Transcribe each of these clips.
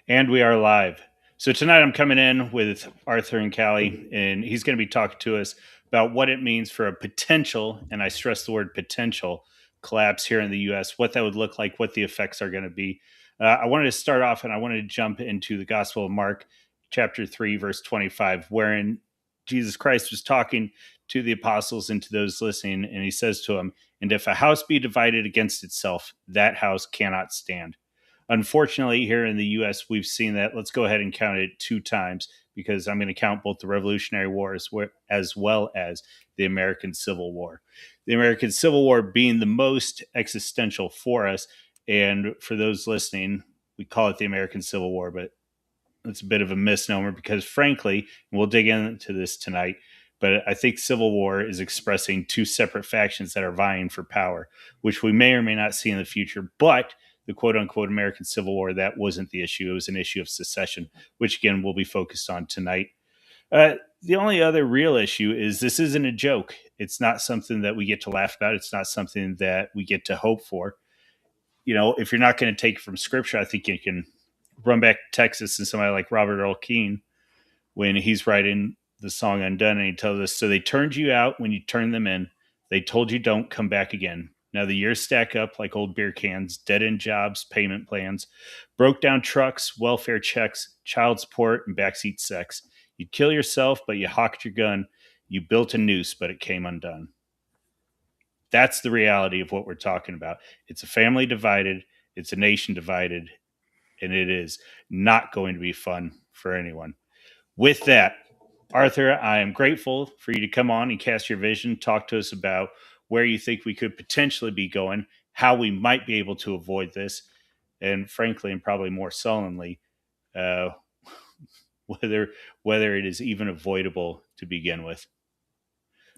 And we are live. So tonight I'm coming in with ArthurInCali, and he's going to be talking to us about what it means for a potential, and I stress the word potential, collapse here in the US, what that would look like, what the effects are going to be. I wanted to start off and I wanted to jump into the Gospel of Mark, chapter 3, verse 25, wherein Jesus Christ was talking to the apostles and to those listening, and he says to them, "And if a house be divided against itself, that house cannot stand." Unfortunately, here in the US, we've seen that. Let's go ahead and count it two times because I'm going to count both the Revolutionary War as well as the American Civil War. The American Civil War being the most existential for us. And for those listening, we call it the American Civil War, but it's a bit of a misnomer because, frankly, and we'll dig into this tonight, but I think Civil War is expressing two separate factions that are vying for power, which we may or may not see in the future. But the quote unquote American Civil War, that wasn't the issue. It was an issue of secession, which again we'll be focused on tonight. The only other real issue is this isn't a joke. It's not something that we get to laugh about. It's not something that we get to hope for. You know, if you're not going to take it from scripture, I think you can run back to Texas and somebody like Robert Earl Keen when he's writing the song Undone, and he tells us, "So they turned you out when you turned them in. They told you don't come back again. Now the years stack up like old beer cans, dead end jobs, payment plans, broke down trucks, welfare checks, child support, and backseat sex. You'd kill yourself, but you hawked your gun. You built a noose, but it came undone." That's the reality of what we're talking about. It's a family divided, it's a nation divided, and it is not going to be fun for anyone. With that, Arthur, I am grateful for you to come on and cast your vision, talk to us about where you think we could potentially be going, how we might be able to avoid this, and frankly, and probably more sullenly, uh, whether it is even avoidable to begin with.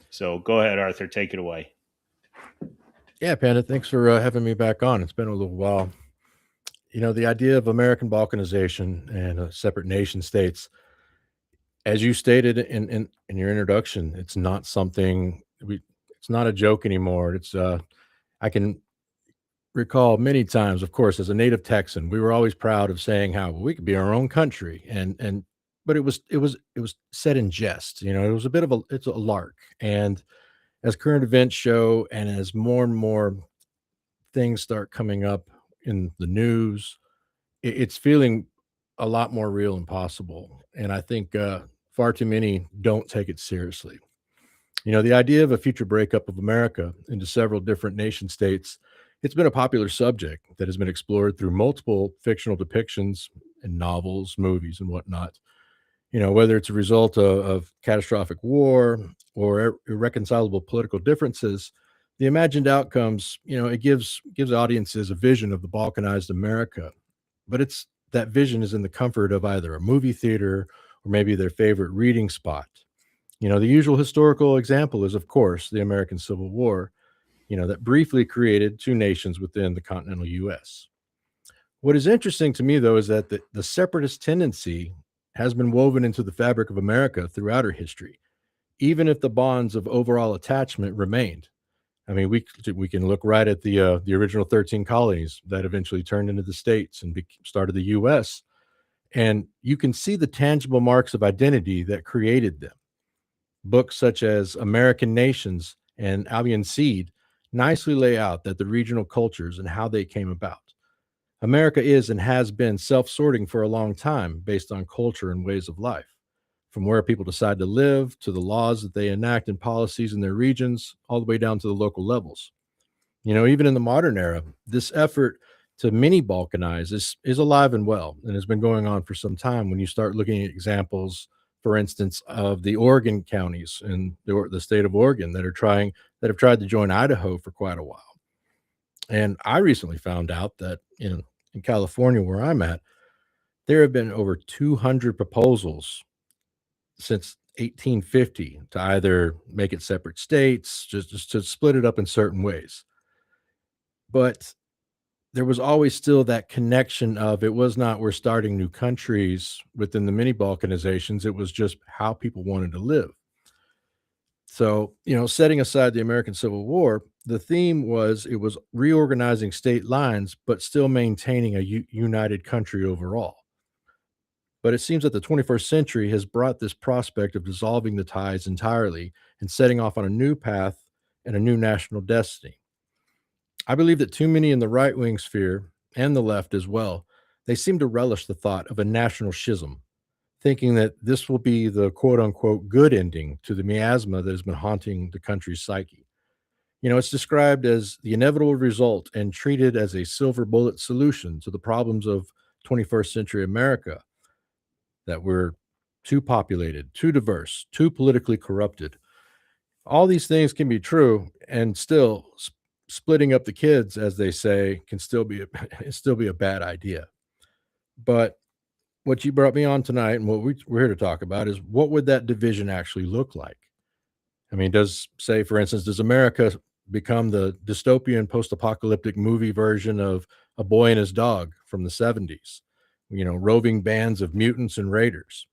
So go ahead, Arthur, take it away. Yeah, Panda, thanks for having me back on. It's been a little while. You know, the idea of American balkanization and separate nation states, as you stated in your introduction, it's not something it's not a joke anymore. I can recall many times, of course, as a native Texan, we were always proud of saying how we could be our own country. But it was said in jest. You know, it was a bit of it's a lark. And as current events show, and as more and more things start coming up in the news, it's feeling a lot more real and possible. And I think far too many don't take it seriously. You know, the idea of a future breakup of America into several different nation states, it's been a popular subject that has been explored through multiple fictional depictions in novels, movies, and whatnot. You know, whether it's a result of catastrophic war or irreconcilable political differences, the imagined outcomes, you know, it gives audiences a vision of the balkanized America. But it's that vision is in the comfort of either a movie theater or maybe their favorite reading spot. You know, the usual historical example is, of course, the American Civil War, you know, that briefly created two nations within the continental US. What is interesting to me, though, is that the separatist tendency has been woven into the fabric of America throughout our history, even if the bonds of overall attachment remained. I mean, we can look right at the original 13 colonies that eventually turned into the states and started the U.S. And you can see the tangible marks of identity that created them. Books such as American Nations and Albion Seed nicely lay out that the regional cultures and how they came about. America is and has been self sorting for a long time based on culture and ways of life, from where people decide to live to the laws that they enact and policies in their regions, all the way down to the local levels. You know, even in the modern era, this effort to mini balkanize is alive and well and has been going on for some time. When you start looking at examples, for instance, of the Oregon counties in the state of Oregon that have tried to join Idaho for quite a while. And I recently found out that in California, where I'm at, there have been over 200 proposals since 1850 to either make it separate states, just to split it up in certain ways. But there was always still that connection of it was not we're starting new countries within the mini balkanizations. It was just how people wanted to live. So, you know, setting aside the American Civil War, the theme was it was reorganizing state lines, but still maintaining a united country overall. But it seems that the 21st century has brought this prospect of dissolving the ties entirely and setting off on a new path and a new national destiny. I believe that too many in the right wing sphere and the left as well, they seem to relish the thought of a national schism, thinking that this will be the quote unquote good ending to the miasma that has been haunting the country's psyche. It's described as the inevitable result and treated as a silver bullet solution to the problems of 21st century America, that we're too populated, too diverse, too politically corrupted. All these things can be true, and still splitting up the kids, as they say, can still be still be a bad idea. But what you brought me on tonight and what we're here to talk about is what would that division actually look like? I mean, say, for instance, does America become the dystopian post-apocalyptic movie version of A Boy and His Dog from the 70s? Roving bands of mutants and raiders,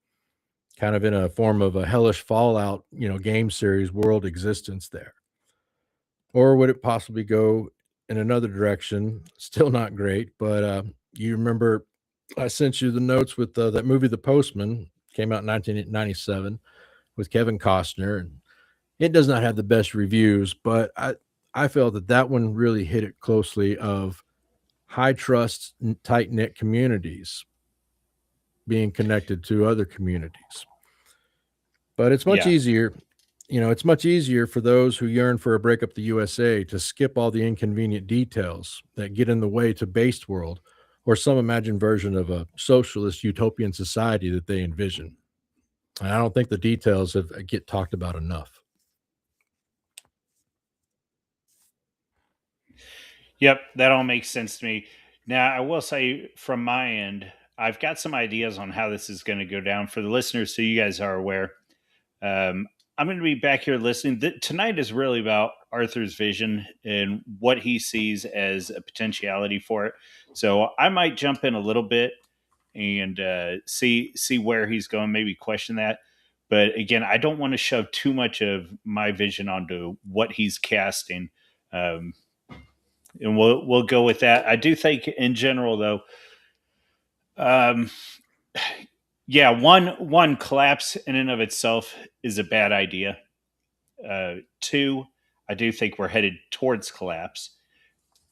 kind of in a form of a hellish Fallout, game series world existence there. Or would it possibly go in another direction? Still not great, but you remember I sent you the notes with that movie, The Postman, came out in 1997 with Kevin Costner, and it does not have the best reviews, but I felt that one really hit it closely of high trust, tight knit communities being connected to other communities. But it's much Yeah. easier, it's much easier for those who yearn for a break up the USA to skip all the inconvenient details that get in the way to based world or some imagined version of a socialist utopian society that they envision. And I don't think the details get talked about enough. Yep, that all makes sense to me. Now, I will say from my end, I've got some ideas on how this is going to go down for the listeners, so you guys are aware. Um, I'm going to be back here listening. Tonight is really about Arthur's vision and what he sees as a potentiality for it. So I might jump in a little bit and see where he's going, maybe question that. But again, I don't want to shove too much of my vision onto what he's casting. Um, and we'll go with that. I do think, in general, though, um, yeah, one collapse in and of itself is a bad idea. Two, I do think we're headed towards collapse,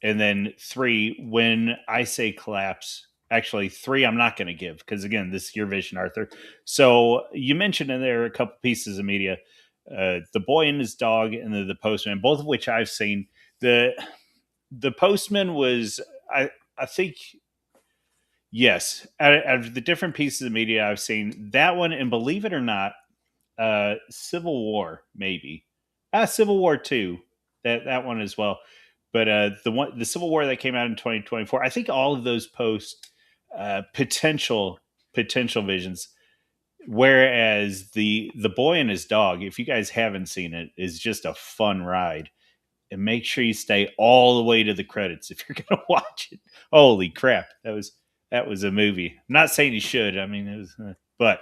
and then three, when I say collapse, actually three, I'm not going to give because again, this is your vision, Arthur. So you mentioned in there a couple pieces of media, the boy and his dog, and the postman, both of which I've seen. The postman was I think yes, out of the different pieces of media I've seen, that one, and believe it or not, Civil War maybe, Civil War 2, that one as well. But the Civil War that came out in 2024, I think all of those post potential visions. Whereas the boy and his dog, if you guys haven't seen it, is just a fun ride, and make sure you stay all the way to the credits if you're going to watch it. Holy crap, that was a movie. I'm not saying you should. I mean, it was, but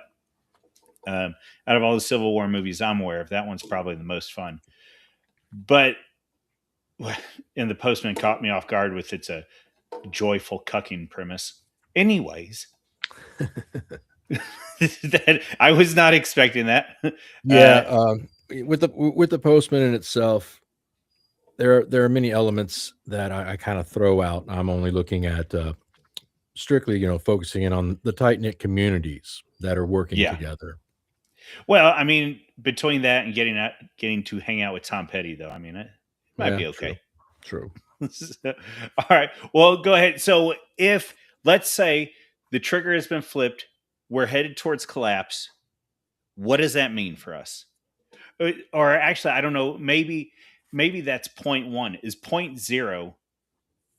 out of all the Civil War movies I'm aware of, that one's probably the most fun. But and the Postman caught me off guard with its a joyful cucking premise. Anyways, that I was not expecting that. Yeah, with the postman in itself, there are many elements that I kind of throw out. I'm only looking at strictly, focusing in on the tight knit communities that are working Yeah. together. Well, I mean, between that and getting to hang out with Tom Petty, though, I mean, it might Yeah, be true, okay. true. All right. Well, go ahead. So, if let's say the trigger has been flipped, we're headed towards collapse. What does that mean for us? Or actually, I don't know. Maybe that's point one. Is point zero?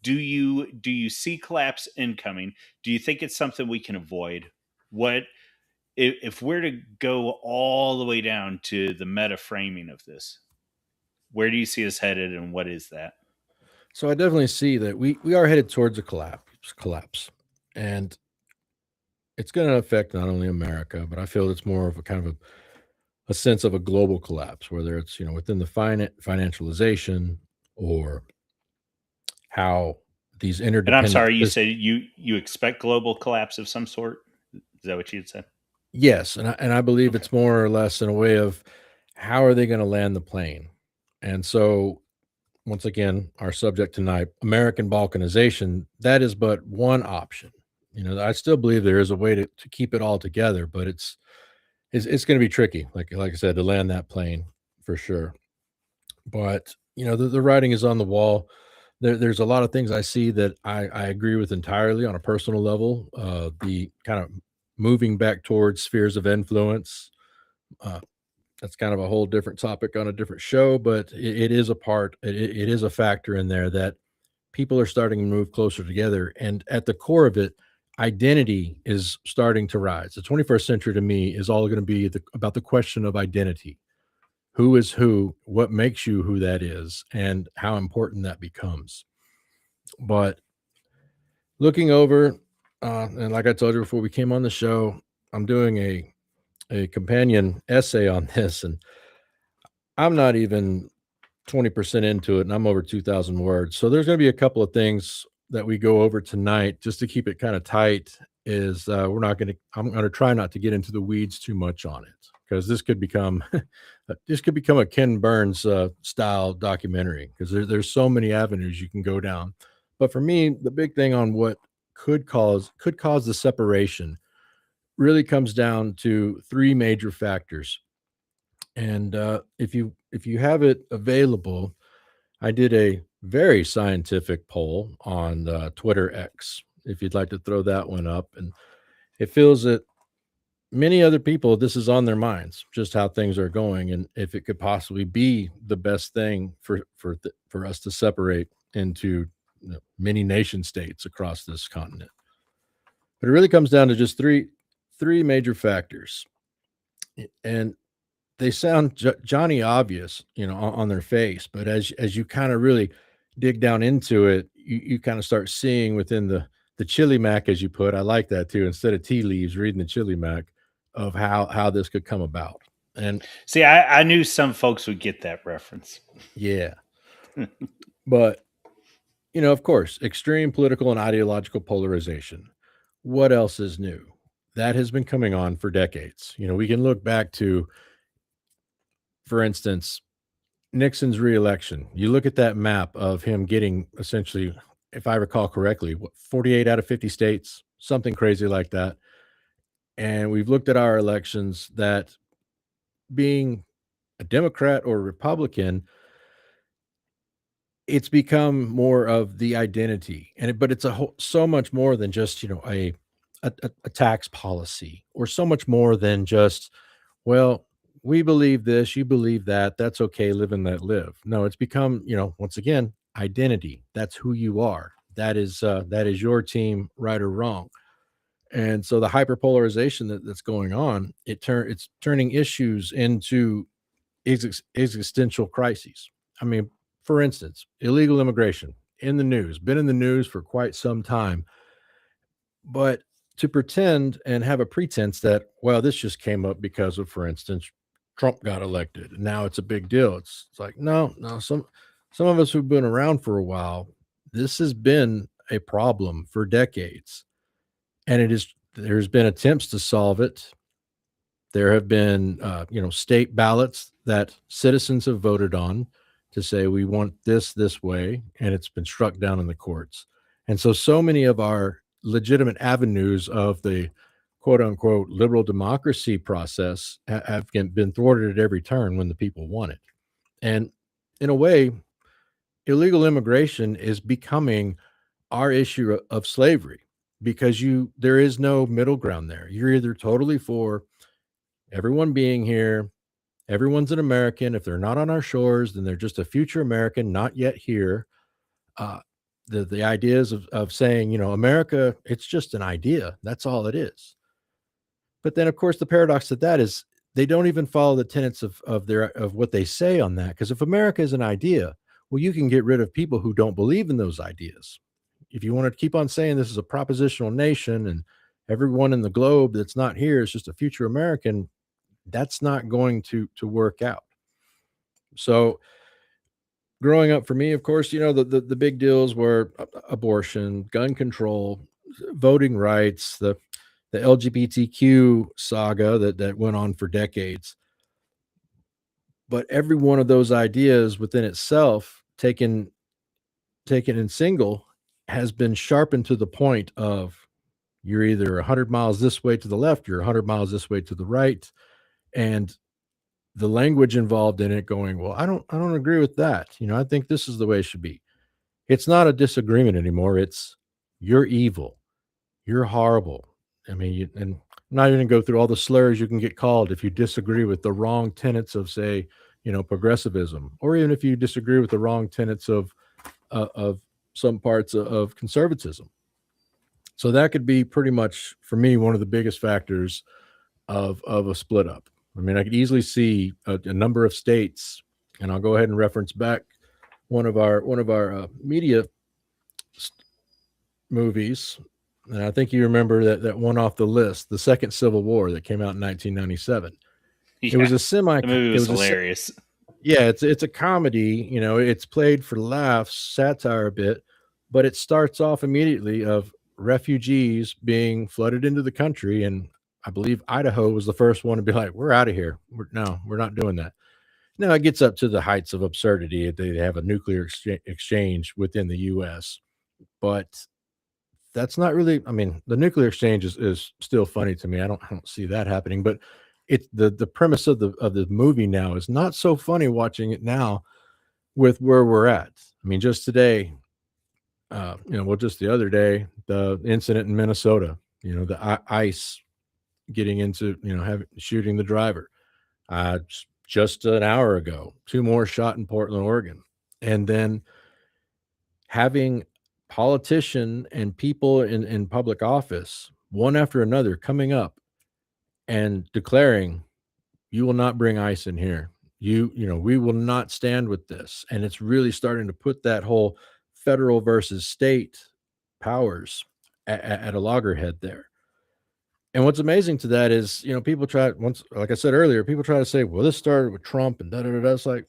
Do you see collapse incoming? Do you think it's something we can avoid? What if we're to go all the way down to the meta framing of this? Where do you see us headed, and what is that? So I definitely see that we are headed towards a collapse, and it's going to affect not only America, but I feel it's more of a kind of a sense of a global collapse, whether it's within the financialization or how these And I'm interdependent sorry, you systems. said you expect global collapse of some sort. Is that what you'd say? Yes, and I believe Okay. it's more or less in a way of how are they going to land the plane? And so once again, our subject tonight, American balkanization, that is but one option. I still believe there is a way to keep it all together, but it's going to be tricky, like I said, to land that plane for sure. But the writing is on the wall. There's a lot of things I see that I agree with entirely on a personal level. The kind of moving back towards spheres of influence. Uh, that's kind of a whole different topic on a different show, but it is a part. It is a factor in there that people are starting to move closer together, and at the core of it, identity is starting to rise. The 21st century to me is all going to be about the question of identity. Who is who? What makes you who that is, and how important that becomes. But looking over, and like I told you before we came on the show, I'm doing a companion essay on this, and I'm not even 20% into it, and I'm over 2,000 words. So there's going to be a couple of things that we go over tonight just to keep it kind of tight. Is I'm going to try not to get into the weeds too much on it because this could become a Ken Burns style documentary because there's so many avenues you can go down. But for me, the big thing on what could cause the separation really comes down to three major factors. And if you have it available, I did a very scientific poll on Twitter X. If you'd like to throw that one up, and it feels that many other people, this is on their minds, just how things are going, and if it could possibly be the best thing for us to separate into many nation states across this continent. But it really comes down to just three major factors, and they sound Johnny obvious, on their face, but as you kind of really dig down into it, you kind of start seeing within the chili mac, as you put. I like that too. Instead of tea leaves, reading the chili mac of how this could come about. And See, I knew some folks would get that reference. yeah, but of course, extreme political and ideological polarization. What else is new? That has been coming on for decades. We can look back to, for instance, Nixon's reelection. You look at that map of him getting essentially, if I recall correctly, 48 out of 50 states, something crazy like that. And we've looked at our elections that being a Democrat or Republican, it's become more of the identity. But it's so much more than just, a tax policy, or so much more than just, well, we believe this, you believe that. That's okay. Live and let live. No, it's become, once again, identity. That's who you are. That is your team, right or wrong. And so the hyperpolarization that's going on, it's turning issues into existential crises. I mean, for instance, illegal immigration in the news, been in the news for quite some time, but to pretend and have a pretense that, well, this just came up because of, for instance, Trump got elected. And now it's a big deal. It's like, no, no, some of us who've been around for a while, this has been a problem for decades. And there's been attempts to solve it. There have been, state ballots that citizens have voted on to say we want this way, and it's been struck down in the courts. And so many of our legitimate avenues of the quote unquote liberal democracy process have been thwarted at every turn when the people want it. And in a way, illegal immigration is becoming our issue of slavery because there is no middle ground there. You're either totally for everyone being here. Everyone's an American. If they're not on our shores, then they're just a future American, not yet here. Uh, the ideas of saying, America, it's just an idea. That's all it is. But then, of course, the paradox of that is they don't even follow the tenets of what they say on that. Because if America is an idea, well, you can get rid of people who don't believe in those ideas. If you want to keep on saying this is a propositional nation and everyone in the globe that's not here is just a future American, that's not going to work out. So growing up for me, of course, the big deals were abortion, gun control, voting rights, the the LGBTQ saga that went on for decades. But every one of those ideas within itself, taken in single, has been sharpened to the point of you're either 100 miles this way to the left, you're 100 miles this way to the right, and the language involved in it going, well, I don't agree with that. I think this is the way it should be. It's not a disagreement anymore. It's you're evil. You're horrible. I mean, and I'm not even go through all the slurs you can get called if you disagree with the wrong tenets of, say, progressivism, or even if you disagree with the wrong tenets of some parts of conservatism. So that could be pretty much for me one of the biggest factors of a split up. I mean, I could easily see a number of states, and I'll go ahead and reference back one of our media movies, and I think you remember that one off the list, the Second Civil War that came out in 1997. It Yeah, was a semi. the movie It was was a hilarious. Yeah, it's a comedy. It's played for laughs, satire a bit, but it starts off immediately of refugees being flooded into the country, and I believe Idaho was the first one to be like, "We're out of here. No, we're not doing that." Now it gets up to the heights of absurdity. They have a nuclear exchange within the U.S., but that's not really. I mean, the nuclear exchange is still funny to me. I don't see that happening, but it's the premise of the movie now is not so funny watching it now with where we're at. I mean, just today, well, just the other day, the incident in Minnesota, the ICE getting into, shooting the driver. Just an hour ago, two more shot in Portland, Oregon. And then having politician and people in public office, one after another, coming up and declaring, you will not bring ICE in here. We will not stand with this. And it's really starting to put that whole federal versus state powers at a loggerhead there. And what's amazing to that is, people try once, like I said earlier, people try to say, well, this started with Trump and da da da. Da. It's like,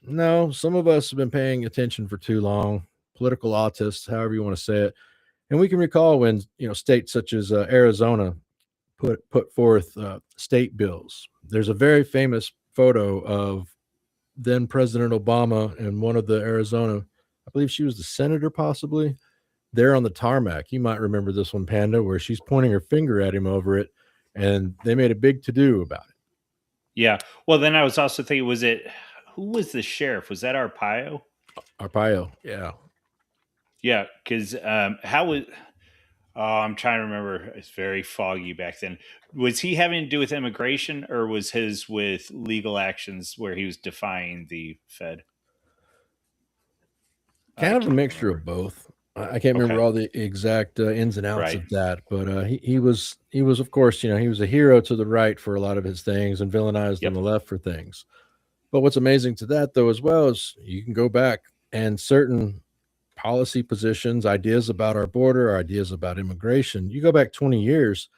no, some of us have been paying attention for too long, political autists, however you want to say it. And we can recall when, states such as Arizona put forth state bills. There's a very famous photo of then President Obama and one of the Arizona, I believe she was the senator, possibly there on the tarmac. You might remember this one, Panda, where she's pointing her finger at him over it, and they made a big to do about it. Yeah. Well, then I was also thinking, was it who was the sheriff? Was that Arpaio? Arpaio, yeah. Yeah, because how was? Oh, I'm trying to remember. It's very foggy back then. Was he having to do with immigration, or was his with legal actions where he was defying the Fed? I Kind of a can't mixture of remember. both. I can't remember Okay. all the exact ins and outs Right. of that, but he was of course, he was a hero to the right for a lot of his things and villainized on Yep. the left for things. But what's amazing to that, though, as well, is you can go back and certain policy positions, ideas about our border, ideas about immigration, you go back 20 years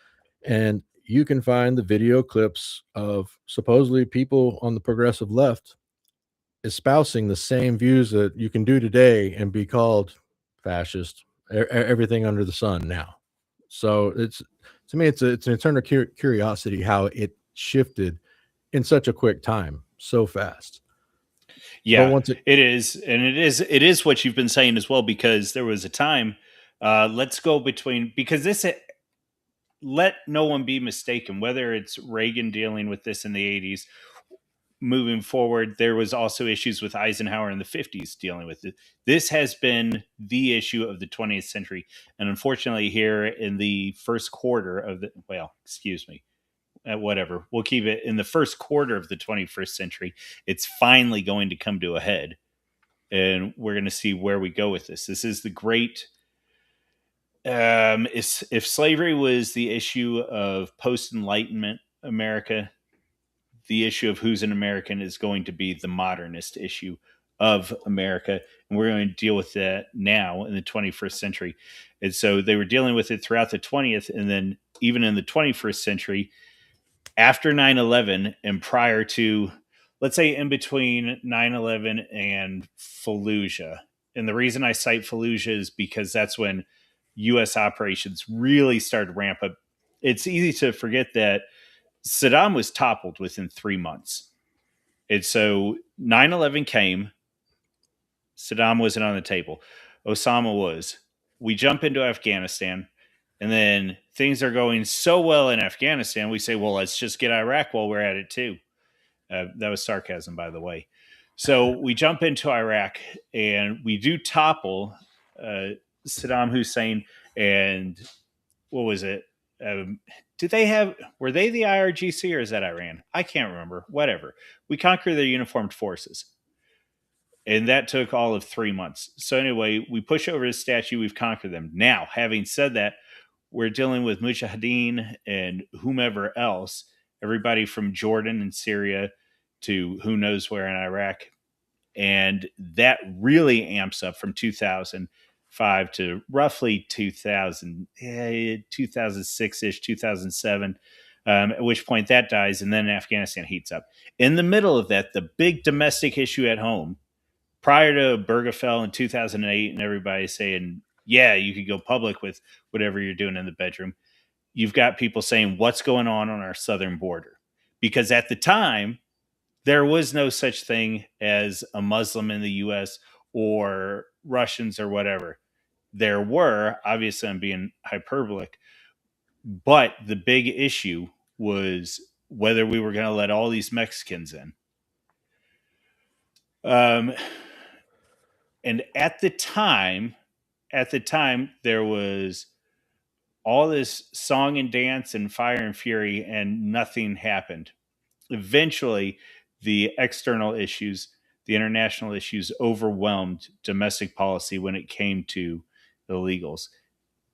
and you can find the video clips of supposedly people on the progressive left espousing the same views that you can do today and be called fascist, everything under the sun now. So it's to me, it's an eternal curiosity how it shifted in such a quick time, so fast. But Yeah, once it it is, and it is what you've been saying as well. Because there was a time. Let's go between because this let no one be mistaken. Whether it's Reagan dealing with this in the '80s, moving forward, there was also issues with Eisenhower in the '50s dealing with it. This has been the issue of the 20th century, and unfortunately, here in the first quarter of the excuse me, whatever, we'll keep it in the first quarter of the 21st century. It's finally going to come to a head, and we're going to see where we go with this. This is the great. If slavery was the issue of post Enlightenment America, the issue of who's an American is going to be the modernist issue of America. And we're going to deal with that now in the 21st century. And so they were dealing with it throughout the 20th. And then even in the 21st century, after 9/11 and prior to, let's say, in between 9/11 and Fallujah. And the reason I cite Fallujah is because that's when U.S. operations really started to ramp up. it's easy to forget that Saddam was toppled within 3 months. And so 9/11 came, Saddam wasn't on the table. Osama was. We jump into Afghanistan, and then things are going so well in Afghanistan, we say, well, let's just get Iraq while we're at it too. That was sarcasm, by the way. So we jump into Iraq, and we do topple uh, Saddam Hussein, and what was it? Did they have? Were they the IRGC or is that Iran? I can't remember. Whatever. We conquer their uniformed forces, and that took all of 3 months. So anyway, we push over the statue. We've conquered them. Now, having said that, we're dealing with Mujahideen and whomever else, everybody from Jordan and Syria to who knows where in Iraq. And that really amps up from 2005 to roughly 2006-ish, 2007, at which point that dies, and then Afghanistan heats up. In the middle of that, the big domestic issue at home, prior to Bergefell in 2008 and everybody saying, yeah, you could go public with whatever you're doing in the bedroom, you've got people saying, what's going on our southern border? Because at the time, there was no such thing as a Muslim in the US or Russians or whatever. There were, obviously, I'm being hyperbolic, but the big issue was whether we were going to let all these Mexicans in. Um, and at the time, there was all this song and dance and fire and fury, and nothing happened. Eventually, the external issues, the international issues, overwhelmed domestic policy when it came to illegals.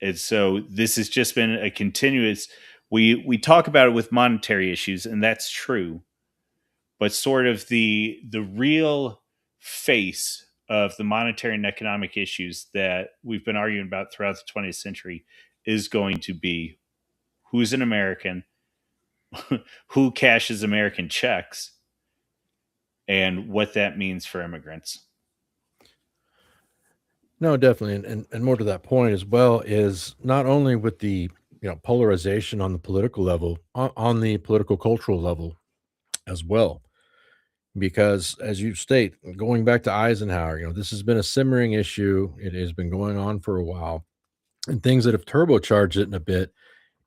And so this has just been a continuous. We talk about it with monetary issues, and that's true, but sort of the real face of the monetary and economic issues that we've been arguing about throughout the 20th century is going to be who's an American, who cashes American checks, and what that means for immigrants. No, definitely, and more to that point as well is not only with the polarization on the political level, on the political cultural level as well, because as you state, going back to Eisenhower, this has been a simmering issue. It has been going on for a while, and things that have turbocharged it in a bit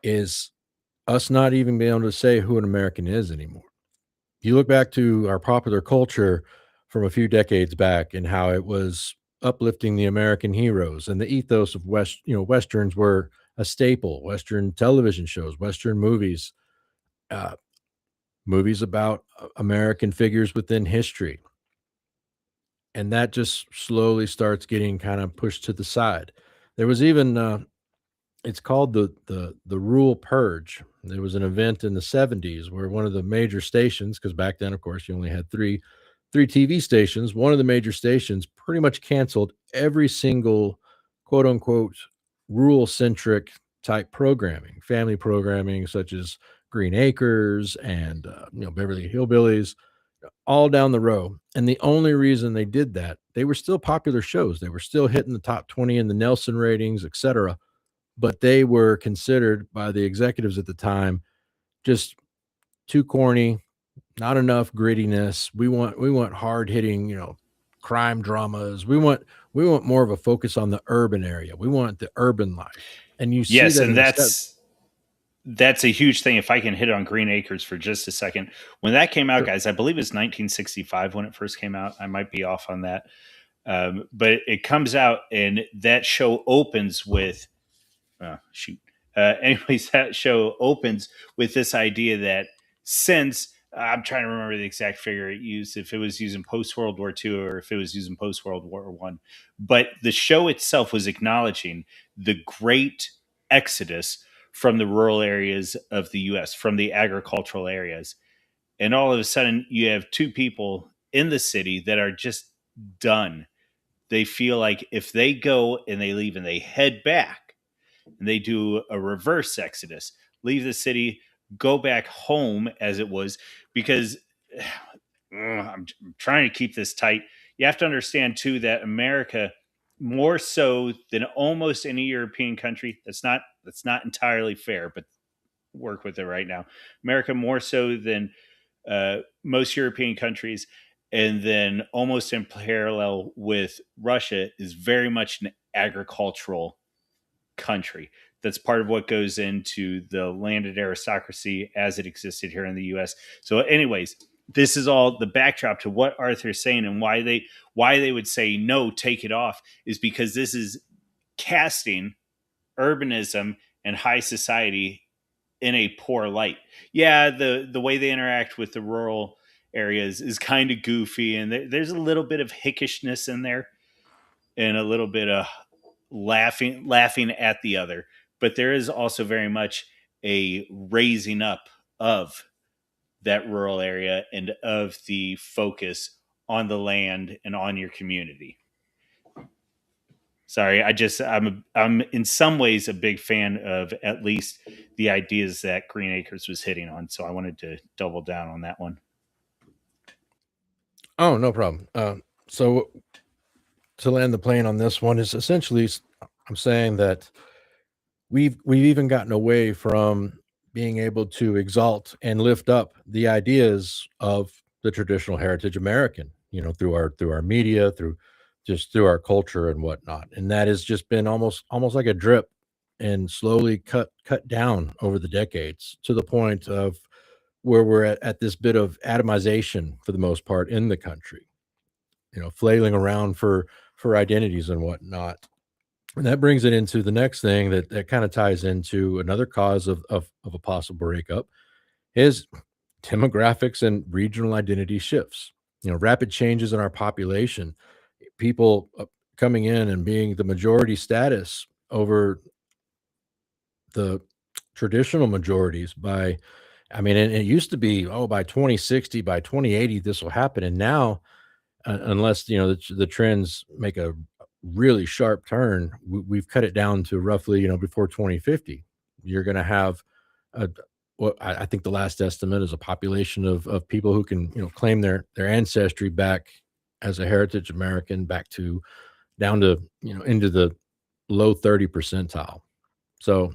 is us not even being able to say who an American is anymore. You look back to our popular culture from a few decades back and how it was uplifting the American heroes, and the ethos of westerns were a staple. Western television shows, Western movies, uh, movies about American figures within history, and that just slowly starts getting kind of pushed to the side. There was even it's called the Rural Purge. There was an event in the 70s where one of the major stations, because back then, of course, you only had three TV stations. One of the major stations pretty much canceled every single quote unquote rural centric type programming, family programming such as Green Acres and Beverly Hillbillies, all down the row. And the only reason they did that, they were still popular shows. They were still hitting the top 20 in the Nelson ratings, etc, but they were considered by the executives at the time just too corny, not enough grittiness. We want hard hitting, crime dramas. We want more of a focus on the urban area. We want the urban life. And you see Yes, that and in the that's a huge thing. If I can hit on Green Acres for just a second, when that came out, sure. guys, I believe it's 1965 when it first came out. I might be off on that, but it comes out, and that show opens with shoot. Anyways, that show opens with this idea that since I'm trying to remember the exact figure it used, if it was using post World War II or if it was using post World War One, but the show itself was acknowledging the great exodus from the rural areas of the U.S., from the agricultural areas, and all of a sudden you have two people in the city that are just done. They feel like if they go and they leave and they head back and they do a reverse exodus, leave the city, go back home as it was, because I'm trying to keep this tight. You have to understand too that America, more so than almost any European country, that's not entirely fair, but work with it right now. America more so than most European countries, and then almost in parallel with Russia, is very much an agricultural country. That's part of what goes into the landed aristocracy as it existed here in the U.S. So, anyways, this is all the backdrop to what Arthur's saying, and why they would say no, take it off, is because this is casting urbanism and high society in a poor light. Yeah, the way they interact with the rural areas is kind of goofy, and there's a little bit of hickishness in there, and a little bit of laughing at the other. But there is also very much a raising up of that rural area and of the focus on the land and on your community. Sorry, I'm in some ways a big fan of at least the ideas that Green Acres was hitting on. So I wanted to double down on that one. Oh, no problem. So to land the plane on this one is essentially, I'm saying that we've even gotten away from being able to exalt and lift up the ideas of the traditional heritage American, through our media, through our culture and whatnot. And that has just been almost like a drip and slowly cut down over the decades to the point of where we're at this bit of atomization for the most part in the country, flailing around for identities and whatnot. And that brings it into the next thing that kind of ties into another cause of a possible breakup is demographics and regional identity shifts. Rapid changes in our population, people coming in and being the majority status over the traditional majorities by, I mean, and it used to be, oh, by 2060, by 2080, this will happen. And now, unless, the trends make a really sharp turn, we've cut it down to roughly, before 2050, you're going to have what I think the last estimate is a population of people who can, claim their ancestry back as a heritage American back to down to, into the low 30 percentile. So,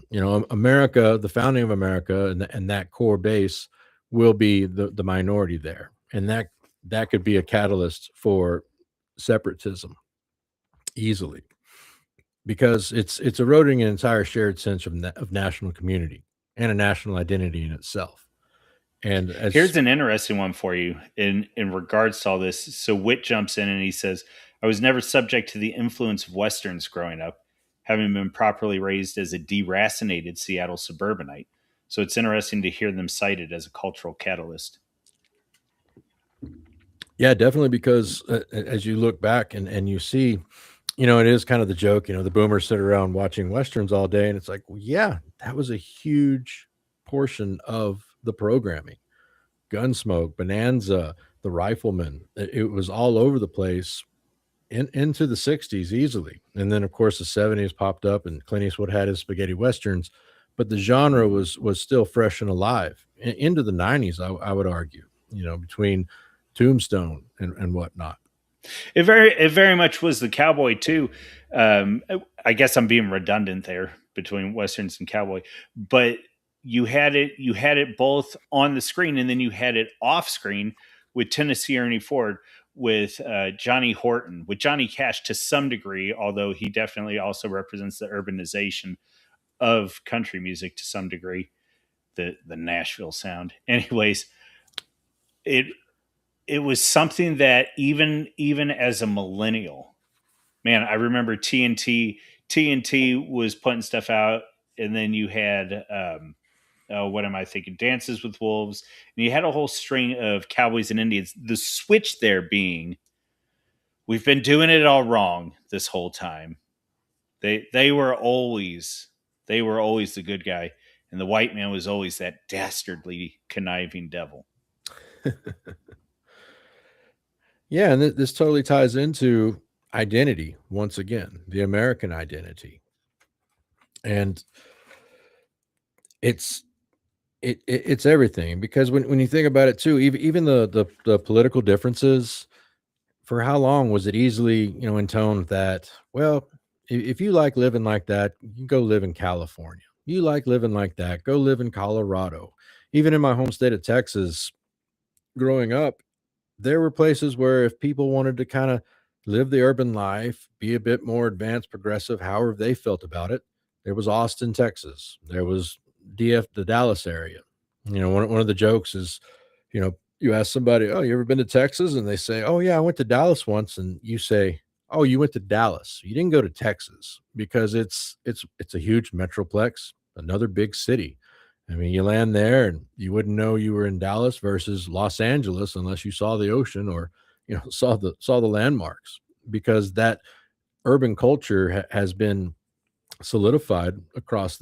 America, the founding of America and that core base will be the minority there. And that could be a catalyst for separatism easily, because it's eroding an entire shared sense of national community and a national identity in itself. And Here's an interesting one for you in regards to all this. So Wit jumps in and he says, "I was never subject to the influence of westerns growing up, having been properly raised as a deracinated Seattle suburbanite. So it's interesting to hear them cited as a cultural catalyst." yeah, definitely, because as you look back and you see, it is kind of the joke, the boomers sit around watching westerns all day, and it's like, well, yeah, that was a huge portion of the programming. Gunsmoke, Bonanza, The Rifleman, it was all over the place into the 60s easily. And then of course the 70s popped up and Clint Eastwood had his spaghetti westerns, but the genre was still fresh and alive into the 90s, I would argue, between Tombstone and whatnot. It very much was the cowboy too. I guess I'm being redundant there between westerns and cowboy, but you had it both on the screen, and then you had it off screen with Tennessee Ernie Ford, with Johnny Horton, with Johnny Cash to some degree, although he definitely also represents the urbanization of country music to some degree, the Nashville sound. Anyways, it it was something that even as a millennial, man, I remember TNT was putting stuff out, and then you had oh, what am I thinking? Dances with Wolves, and you had a whole string of Cowboys and Indians. The switch there being, we've been doing it all wrong this whole time. They were always the good guy, and the white man was always that dastardly conniving devil. Yeah, and this totally ties into identity once again, the American identity. And it's it's everything, because when you think about it too, even the political differences, for how long was it easily, intoned that, well, if you like living like that, you can go live in California. You like living like that. Go live in Colorado. Even in my home state of Texas, growing up, there were places where if people wanted to kind of live the urban life, be a bit more advanced, progressive, however they felt about it, there was Austin, Texas. There was DF, the Dallas area. One of the jokes is, you ask somebody, "Oh, you ever been to Texas?" And they say, "Oh, yeah, I went to Dallas once." And you say, "Oh, you went to Dallas. You didn't go to Texas," because it's a huge metroplex, another big city. I mean, you land there and you wouldn't know you were in Dallas versus Los Angeles unless you saw the ocean or, saw the landmarks, because that urban culture has been solidified across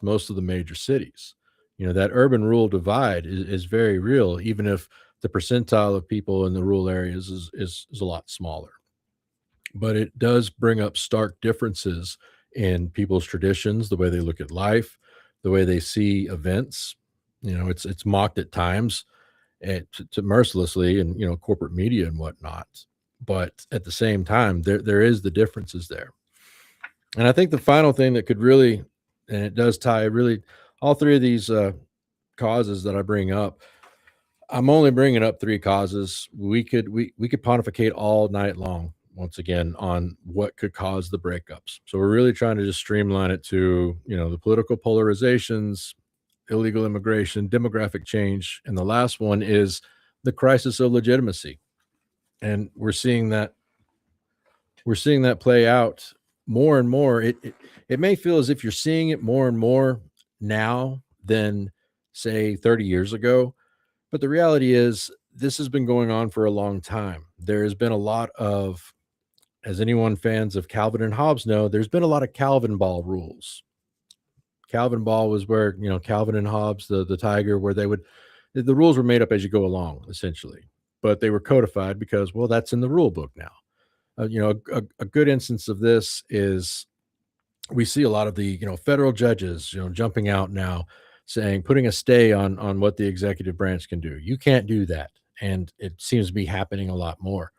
most of the major cities. That urban rural divide is very real, even if the percentile of people in the rural areas is a lot smaller. But it does bring up stark differences in people's traditions, the way they look at life, the way they see events. It's mocked at times, to mercilessly, and corporate media and whatnot. But at the same time, there is the differences there. And I think the final thing that could really, and it does tie really, all three of these causes that I bring up. I'm only bringing up three causes. We could pontificate all night long once again on what could cause the breakups. So we're really trying to just streamline it to, the political polarizations, illegal immigration, demographic change, and the last one is the crisis of legitimacy. And we're seeing that play out more and more. It may feel as if you're seeing it more and more now than, say, 30 years ago, but the reality is this has been going on for a long time. There has been a lot of, as anyone fans of Calvin and Hobbes know, there's been a lot of Calvin ball rules. Calvin ball was where, Calvin and Hobbes, the tiger, where the rules were made up as you go along, essentially, but they were codified because, well, that's in the rule book now. A good instance of this is we see a lot of the, federal judges, jumping out now saying, putting a stay on what the executive branch can do. You can't do that. And it seems to be happening a lot more.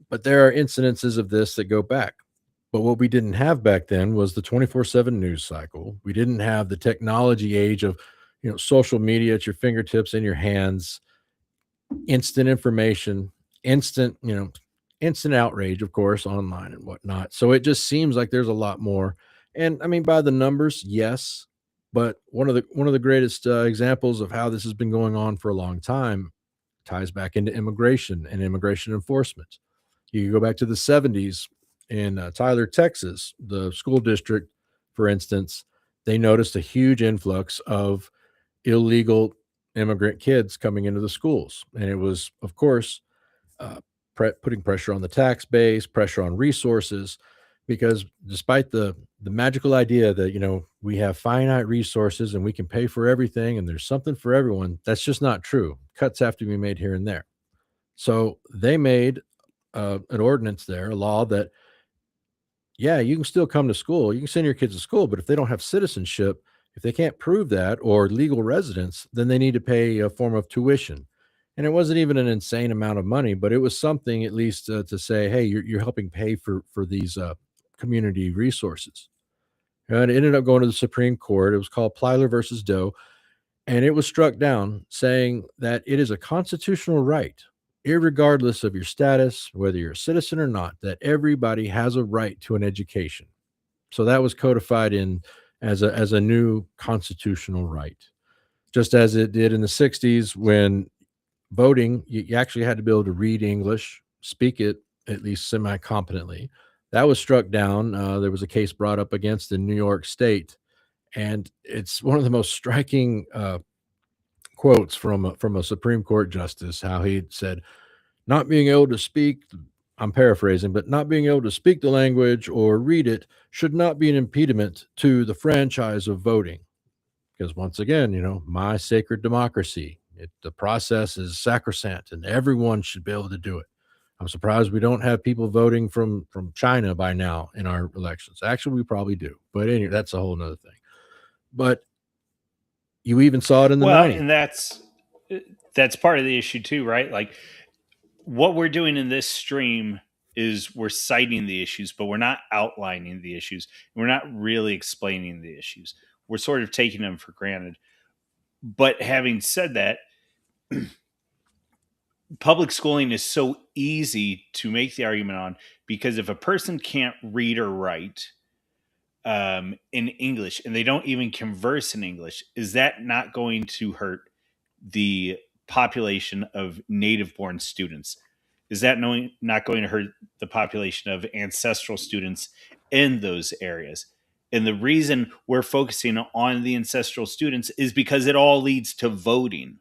But there are incidences of this that go back. But what we didn't have back then was the 24/7 news cycle. We didn't have the technology age of, social media at your fingertips, in your hands, instant information, instant, instant outrage, of course, online and whatnot. So it just seems like there's a lot more. And I mean, by the numbers, yes, but one of the greatest examples of how this has been going on for a long time ties back into immigration and immigration enforcement. You can go back to the 70s in Tyler, Texas, the school district, for instance. They noticed a huge influx of illegal immigrant kids coming into the schools. And it was, of course, uh, putting pressure on the tax base, pressure on resources, because despite the magical idea that, we have finite resources and we can pay for everything and there's something for everyone, that's just not true. Cuts have to be made here and there. So they made an ordinance there, a law that, yeah, you can still come to school. You can send your kids to school, but if they don't have citizenship, if they can't prove that or legal residence, then they need to pay a form of tuition. And it wasn't even an insane amount of money, but it was something at least to say, hey, you're helping pay for these community resources. And it ended up going to the Supreme Court. It was called Plyler versus Doe, and it was struck down saying that it is a constitutional right, irregardless of your status, whether you're a citizen or not, that everybody has a right to an education. So that was codified in as a new constitutional right, just as it did in the 60s when voting, you actually had to be able to read English, speak it at least semi competently. That was struck down. There was a case brought up against in New York State, and it's one of the most striking quotes from a Supreme Court justice, how he said, not being able to speak, I'm paraphrasing, but not being able to speak the language or read it should not be an impediment to the franchise of voting. Because once again, my sacred democracy, the process is sacrosanct and everyone should be able to do it. I'm surprised we don't have people voting from China by now in our elections. Actually, we probably do. But anyway, that's a whole nother thing. But you even saw it in the Well, 90s. and that's part of the issue too, right? Like what we're doing in this stream is we're citing the issues, but we're not outlining the issues. We're not really explaining the issues. we're sort of taking them for granted. But having said that, public schooling is so easy to make the argument on, because if a person can't read or write in English and they don't even converse in English, is that not going to hurt the population of native born students? Is that not going to hurt the population of ancestral students in those areas? And the reason we're focusing on the ancestral students is because it all leads to voting.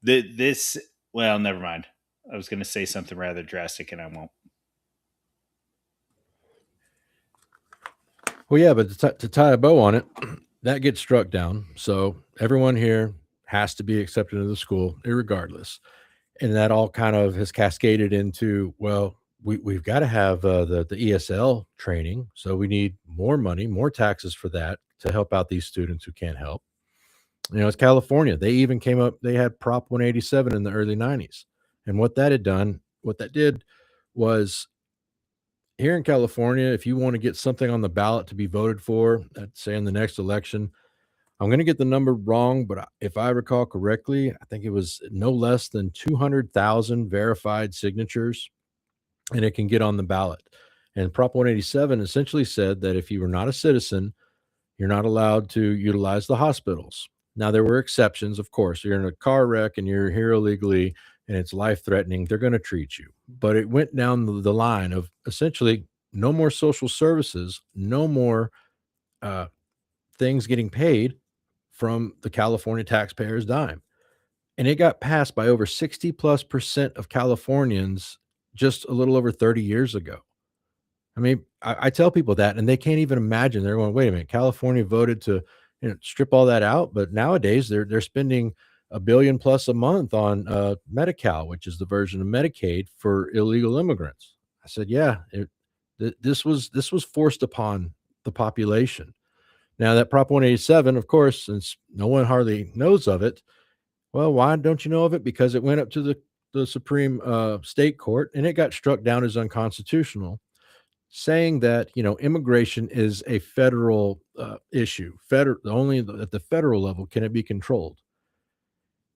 This, well, never mind. I was going to say something rather drastic and I won't. Well, yeah, but to tie a bow on it, that gets struck down. So everyone here has to be accepted into the school, irregardless. And that all kind of has cascaded into, well, we've got to have the ESL training. So we need more money, more taxes for that to help out these students who can't help. It's California. They even came up, they had Prop 187 in the early 90s. And what that did was, here in California, if you want to get something on the ballot to be voted for, say in the next election, I'm going to get the number wrong, but if I recall correctly, I think it was no less than 200,000 verified signatures, and it can get on the ballot. And Prop 187 essentially said that if you were not a citizen, you're not allowed to utilize the hospitals. Now, there were exceptions, of course. You're in a car wreck and you're here illegally and it's life threatening. They're going to treat you. But it went down the line of essentially no more social services, no more uh, things getting paid from the California taxpayers' dime. And it got passed by over 60+% of Californians just a little over 30 years ago. I mean, I tell people that, and they can't even imagine. They're going, "Wait a minute, California voted to, strip all that out, but nowadays they're spending $1 billion plus a month on Medi-Cal, which is the version of Medicaid for illegal immigrants." I said, "Yeah, this was forced upon the population." Now that Prop 187, of course, since no one hardly knows of it, well, why don't you know of it? Because it went up to the Supreme State Court and it got struck down as unconstitutional, saying that immigration is a federal issue. Only at the federal level can it be controlled.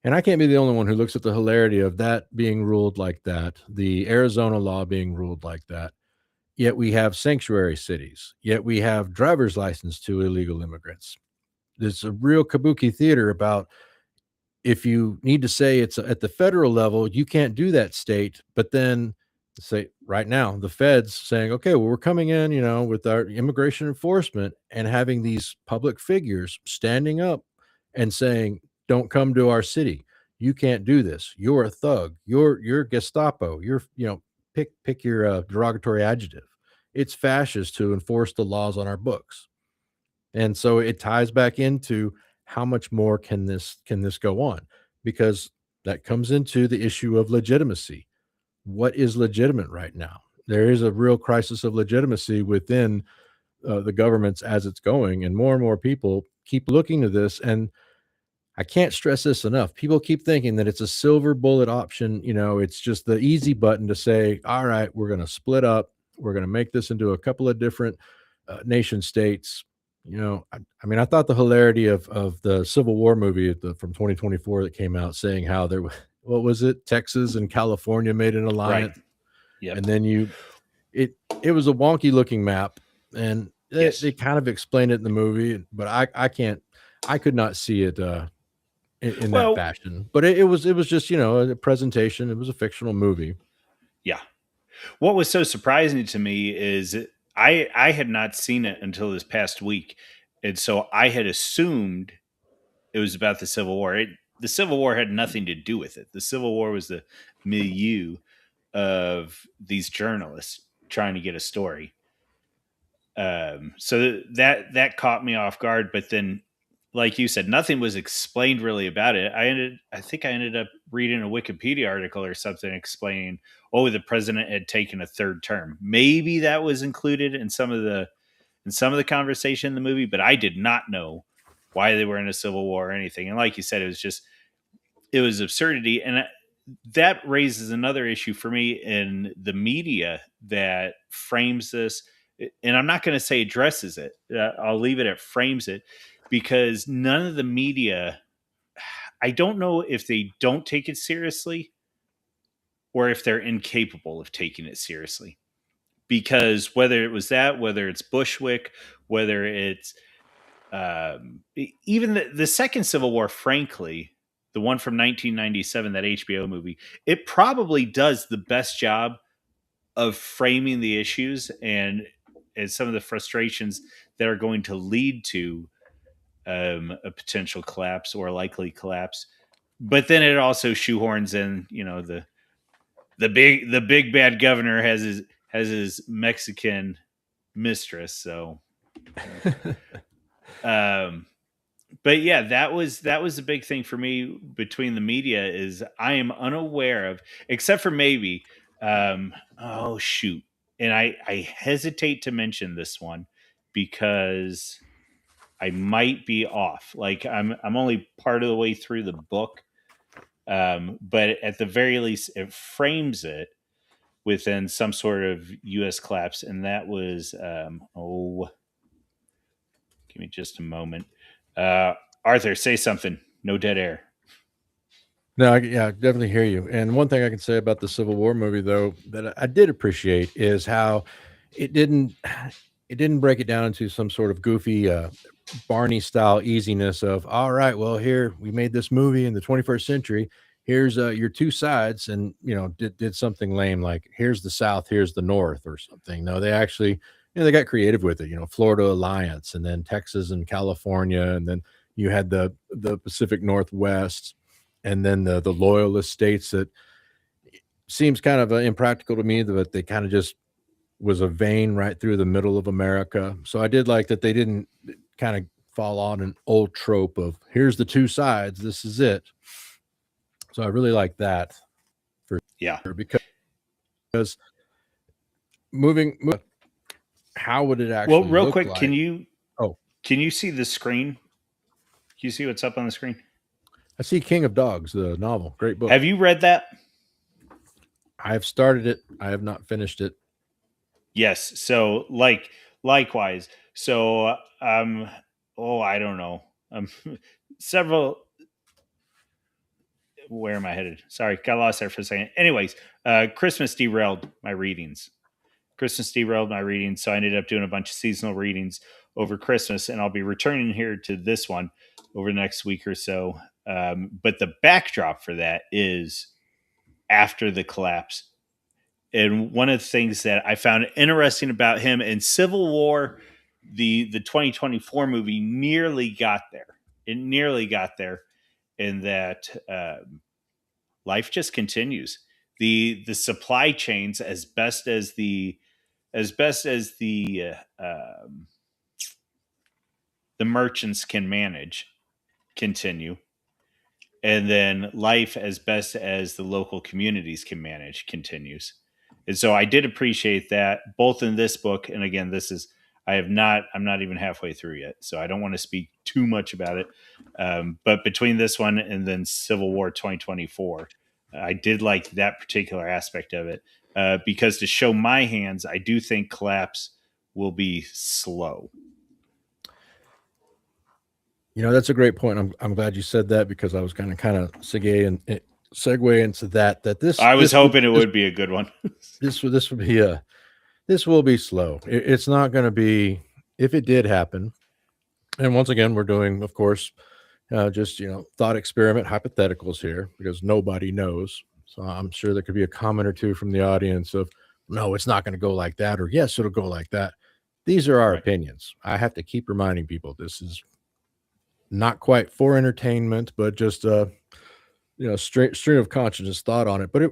And I can't be the only one who looks at the hilarity of that being ruled like that, the Arizona law being ruled like that. Yet we have sanctuary cities. Yet we have driver's license to illegal immigrants. There's a real kabuki theater about, if you need to say it's at the federal level, you can't do that, state. But then say right now, the feds saying, okay, well, we're coming in, with our immigration enforcement, and having these public figures standing up and saying, don't come to our city. You can't do this. You're a thug. You're Gestapo. Pick your derogatory adjective. It's fascist to enforce the laws on our books. And so it ties back into, how much more can this go on? Because that comes into the issue of legitimacy. What is legitimate right now? There is a real crisis of legitimacy within the governments as it's going, and more people keep looking to this. And I can't stress this enough. People keep thinking that it's a silver bullet option. It's just the easy button to say, all right, we're going to split up. We're going to make this into a couple of different nation states. I mean, I thought the hilarity of the Civil War movie from 2024 that came out, saying how there was, what was it? Texas and California made an Right. alliance. Yep. And then it was a wonky looking map, and Yes. they kind of explained it in the movie, but I could not see it in that Well, fashion. But it was just, a presentation. It was a fictional movie. yeah. What was so surprising to me is I had not seen it until this past week, and so I had assumed it was about the Civil War. The Civil War had nothing to do with it. The Civil War was the milieu of these journalists trying to get a story. So that caught me off guard. But then, like you said, nothing was explained really about it. I think I ended up reading a Wikipedia article or something explaining, oh, the president had taken a third term. Maybe that was included in some of the conversation in the movie, but I did not know why they were in a civil war or anything. And like you said, it was absurdity, and that raises another issue for me in the media that frames this and I'm not going to say addresses it. I'll leave it at frames it, because none of the media, I don't know if they don't take it seriously or if they're incapable of taking it seriously. Because whether it was that, whether it's Bushwick, whether it's even the second Civil War, frankly, the one from 1997, that HBO movie, it probably does the best job of framing the issues and some of the frustrations that are going to lead to a potential collapse or a likely collapse. But then it also shoehorns in, the big bad governor has his Mexican mistress. So, um, but yeah, that was a big thing for me between the media is I am unaware of, except for maybe, oh shoot, and I hesitate to mention this one because I might be off. Like I'm only part of the way through the book, but at the very least, it frames it within some sort of U.S. collapse, and that was give me just a moment. Uh, Arthur, say something. No dead air. No, yeah, I definitely hear you. And one thing I can say about the Civil War movie, though, that I did appreciate is how it didn't it didn't break it down into some sort of goofy Barney style easiness of, all right, well, here we made this movie in the 21st century. Here's your two sides, and did something lame like here's the South, here's the North, or something. No, they actually, they got creative with it. Florida Alliance, and then Texas and California, and then you had the Pacific Northwest, and then the loyalist states that seems kind of impractical to me, but they kind of just was a vein right through the middle of America. So I did like that they didn't kind of fall on an old trope of here's the two sides, this is it. So I really like that for Yeah. sure, because moving, how would it Well, actually real look quick, can like? you Oh, can you see the screen? Can you see what's up on the screen? I see King of Dogs, the novel, great book. Have you read that? I have started it. I have not finished it. Yes. So likewise. So I don't know. Several where am I headed? Sorry, got lost there for a second. Anyways, Christmas derailed my readings. So I ended up doing a bunch of seasonal readings over Christmas, and I'll be returning here to this one over the next week or so. But the backdrop for that is after the collapse. And one of the things that I found interesting about him in Civil War, the 2024 movie nearly got there. It nearly got there in that life just continues. The supply chains, as best as the merchants can manage, continue, and then life as best as the local communities can manage continues. And so I did appreciate that both in this book, and again, I'm not even halfway through yet, so I don't want to speak too much about it. But between this one and then Civil War 2024, I did like that particular aspect of it, because to show my hands, I do think collapse will be slow. That's a great point. I'm glad you said that, because I was going to kind of segue into that. That I was hoping it would be a good one. this would be this will be slow. It's not going to be, if it did happen. And once again, we're doing, of course, just thought experiment hypotheticals here, because nobody knows. So I'm sure there could be a comment or two from the audience of, no, it's not going to go like that, or yes, it'll go like that. These are our Right. opinions. I have to keep reminding people this is not quite for entertainment, but just straight stream of consciousness thought on it. But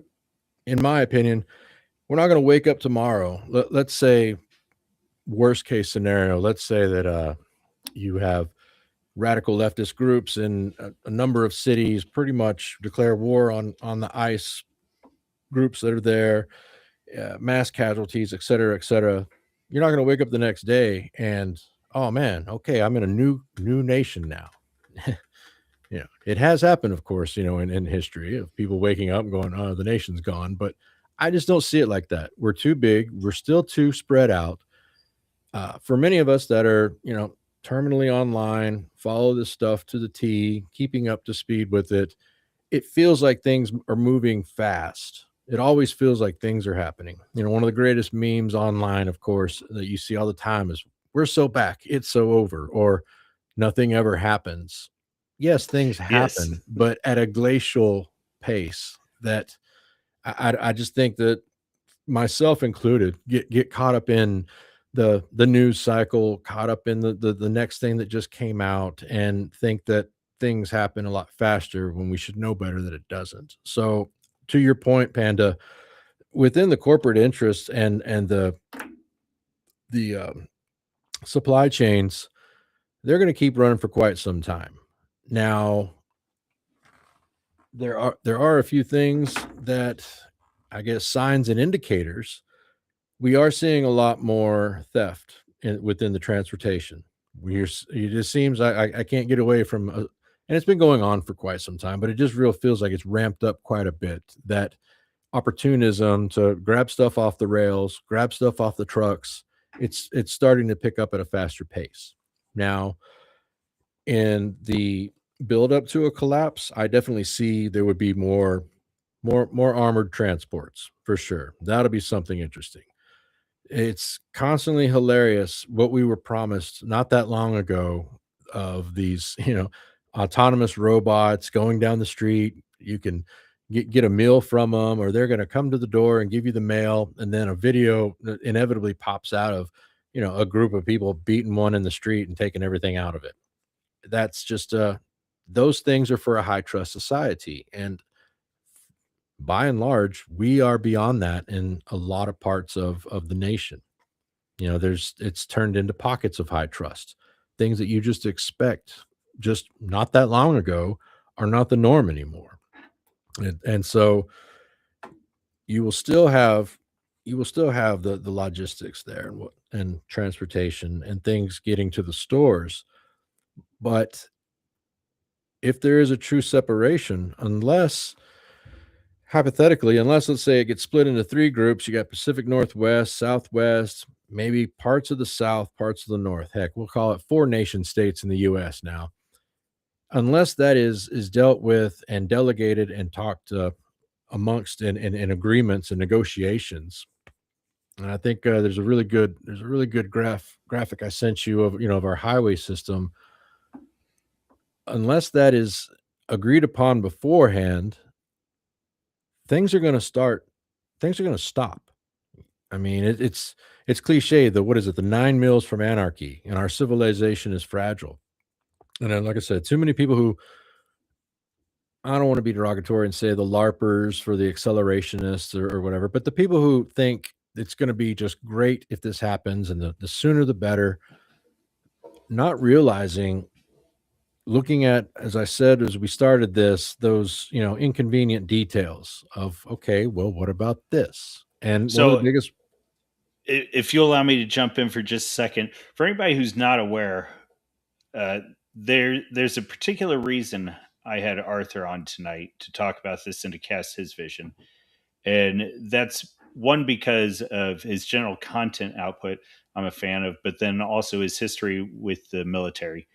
in my opinion, we're not going to wake up tomorrow. Let's say worst case scenario. Let's say that you have radical leftist groups in a number of cities pretty much declare war on the ICE groups that are there, mass casualties, et cetera, et cetera. You're not going to wake up the next day and, oh man, okay, I'm in a new nation now. It has happened, of course, in history, of people waking up and going, oh, the nation's gone. But I just don't see it like that. We're too big. We're still too spread out. For many of us that are, terminally online, follow this stuff to the T, keeping up to speed with it, it feels like things are moving fast. It always feels like things are happening. One of the greatest memes online, of course, that you see all the time is "We're so back, it's so over," or "Nothing ever happens." Yes, things Yes. happen, but at a glacial pace that I just think that, myself included, get caught up in the news cycle, caught up in the next thing that just came out, and think that things happen a lot faster when we should know better that it doesn't. So, to your point, Panda, within the corporate interests and the supply chains, they're going to keep running for quite some time. Now, there are a few things that, I guess, signs and indicators. We are seeing a lot more theft within the transportation. It just seems I can't get away from, and it's been going on for quite some time, but it just real feels like it's ramped up quite a bit. That opportunism to grab stuff off the rails, grab stuff off the trucks, it's starting to pick up at a faster pace. Now, in the build up to a collapse, I definitely see there would be more armored transports for sure. That'll be something interesting. It's constantly hilarious what we were promised not that long ago of these, autonomous robots going down the street. You can get a meal from them, or they're going to come to the door and give you the mail, and then a video inevitably pops out of, a group of people beating one in the street and taking everything out of it. That's just those things are for a high trust society, and by and large, we are beyond that in a lot of parts of the nation. It's turned into pockets of high trust. Things that you just expect just not that long ago are not the norm anymore. And so you will still have the logistics there, and transportation and things getting to the stores. But if there is a true separation, unless hypothetically, unless, let's say, it gets split into three groups, you got Pacific Northwest, Southwest, maybe parts of the South, parts of the North. Heck, we'll call it four nation states in the US now. Unless that is dealt with and delegated and talked amongst in agreements and negotiations. And I think there's a really good graphic I sent you of our highway system. Unless that is agreed upon beforehand, things are going to start things are going to stop. I mean, it's cliche. The what is it? The 9 mills from anarchy, and our civilization is fragile. And then, like I said, too many people who, I don't want to be derogatory and say the LARPers for the accelerationists or whatever, but the people who think it's going to be just great if this happens, and the sooner the better, not realizing, looking at, as I said, as we started this, those, inconvenient details of, okay, well, what about this? And one of the So biggest, if you'll allow me to jump in for just a second, for anybody who's not aware, uh, there's a particular reason I had Arthur on tonight to talk about this and to cast his vision, and that's one because of his general content output. I'm a fan of, but then also his history with the military.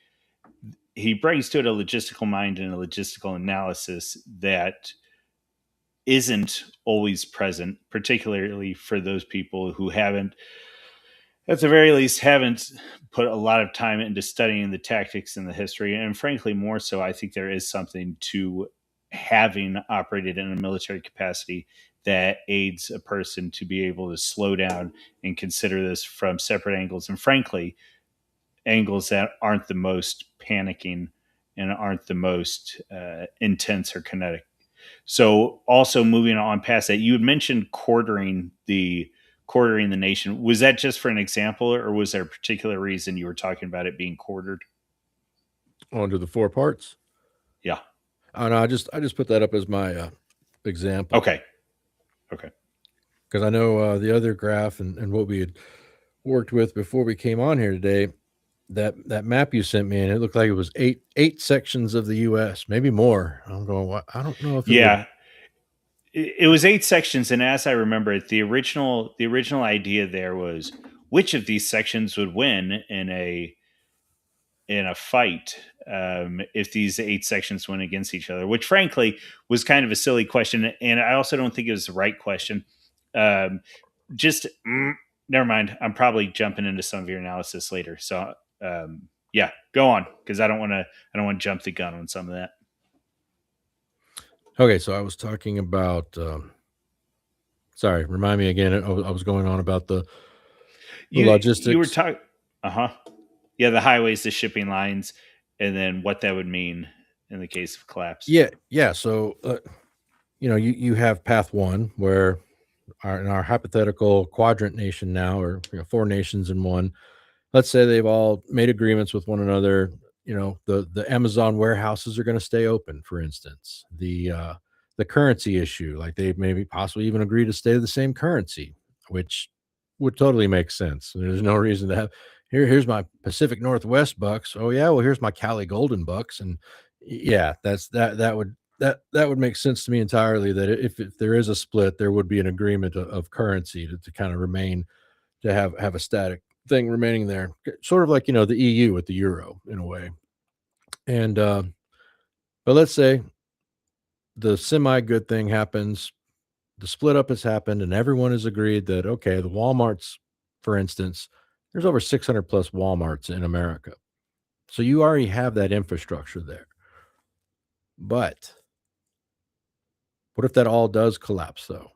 He brings to it a logistical mind and a logistical analysis that isn't always present, particularly for those people who haven't, at the very least, haven't put a lot of time into studying the tactics and the history. And frankly, more so, I think there is something to having operated in a military capacity that aids a person to be able to slow down and consider this from separate angles. And frankly, angles that aren't the most panicking and aren't the most intense or kinetic. So, also moving on past that, you had mentioned quartering the nation. Was that just for an example, or was there a particular reason you were talking about it being quartered? onto the four parts. Yeah. Oh, no, I just put that up as my example, Okay. Okay. because I know the other graph and what we had worked with before we came on here today. That map you sent me, and it looked like it was eight sections of the U.S., maybe more. I'm going, what? I don't know if it would. Yeah. It was 8 sections, and as I remember it, the original idea there was which of these sections would win in a fight if these 8 sections went against each other, which frankly was kind of a silly question. And I also don't think it was the right question. Um, just never mind. I'm probably jumping into some of your analysis later. So yeah, go on because I don't want to jump the gun on some of that. Okay, so I was talking about. Sorry, remind me again. I was going on about the You were logistics. talking. Uh huh. Yeah, the highways, the shipping lines, and then what that would mean in the case of collapse. Yeah, yeah. So you have path one where in our hypothetical quadrant nation now, or four nations in one. Let's say they've all made agreements with one another. The Amazon warehouses are going to stay open, for instance. The currency issue, like they maybe possibly even agree to stay the same currency, which would totally make sense. There's no reason to have here's my Pacific Northwest bucks. Oh yeah, well here's my Cali Golden bucks, and yeah, that would make sense to me entirely. That if there is a split, there would be an agreement of currency to kind of remain to have a static thing remaining there, sort of like the EU with the euro in a way. And but let's say the semi good thing happens, the split up has happened, and everyone has agreed that okay, the WalMarts, for instance, there's over 600 plus WalMarts in America, so you already have that infrastructure there. But what if that all does collapse, though?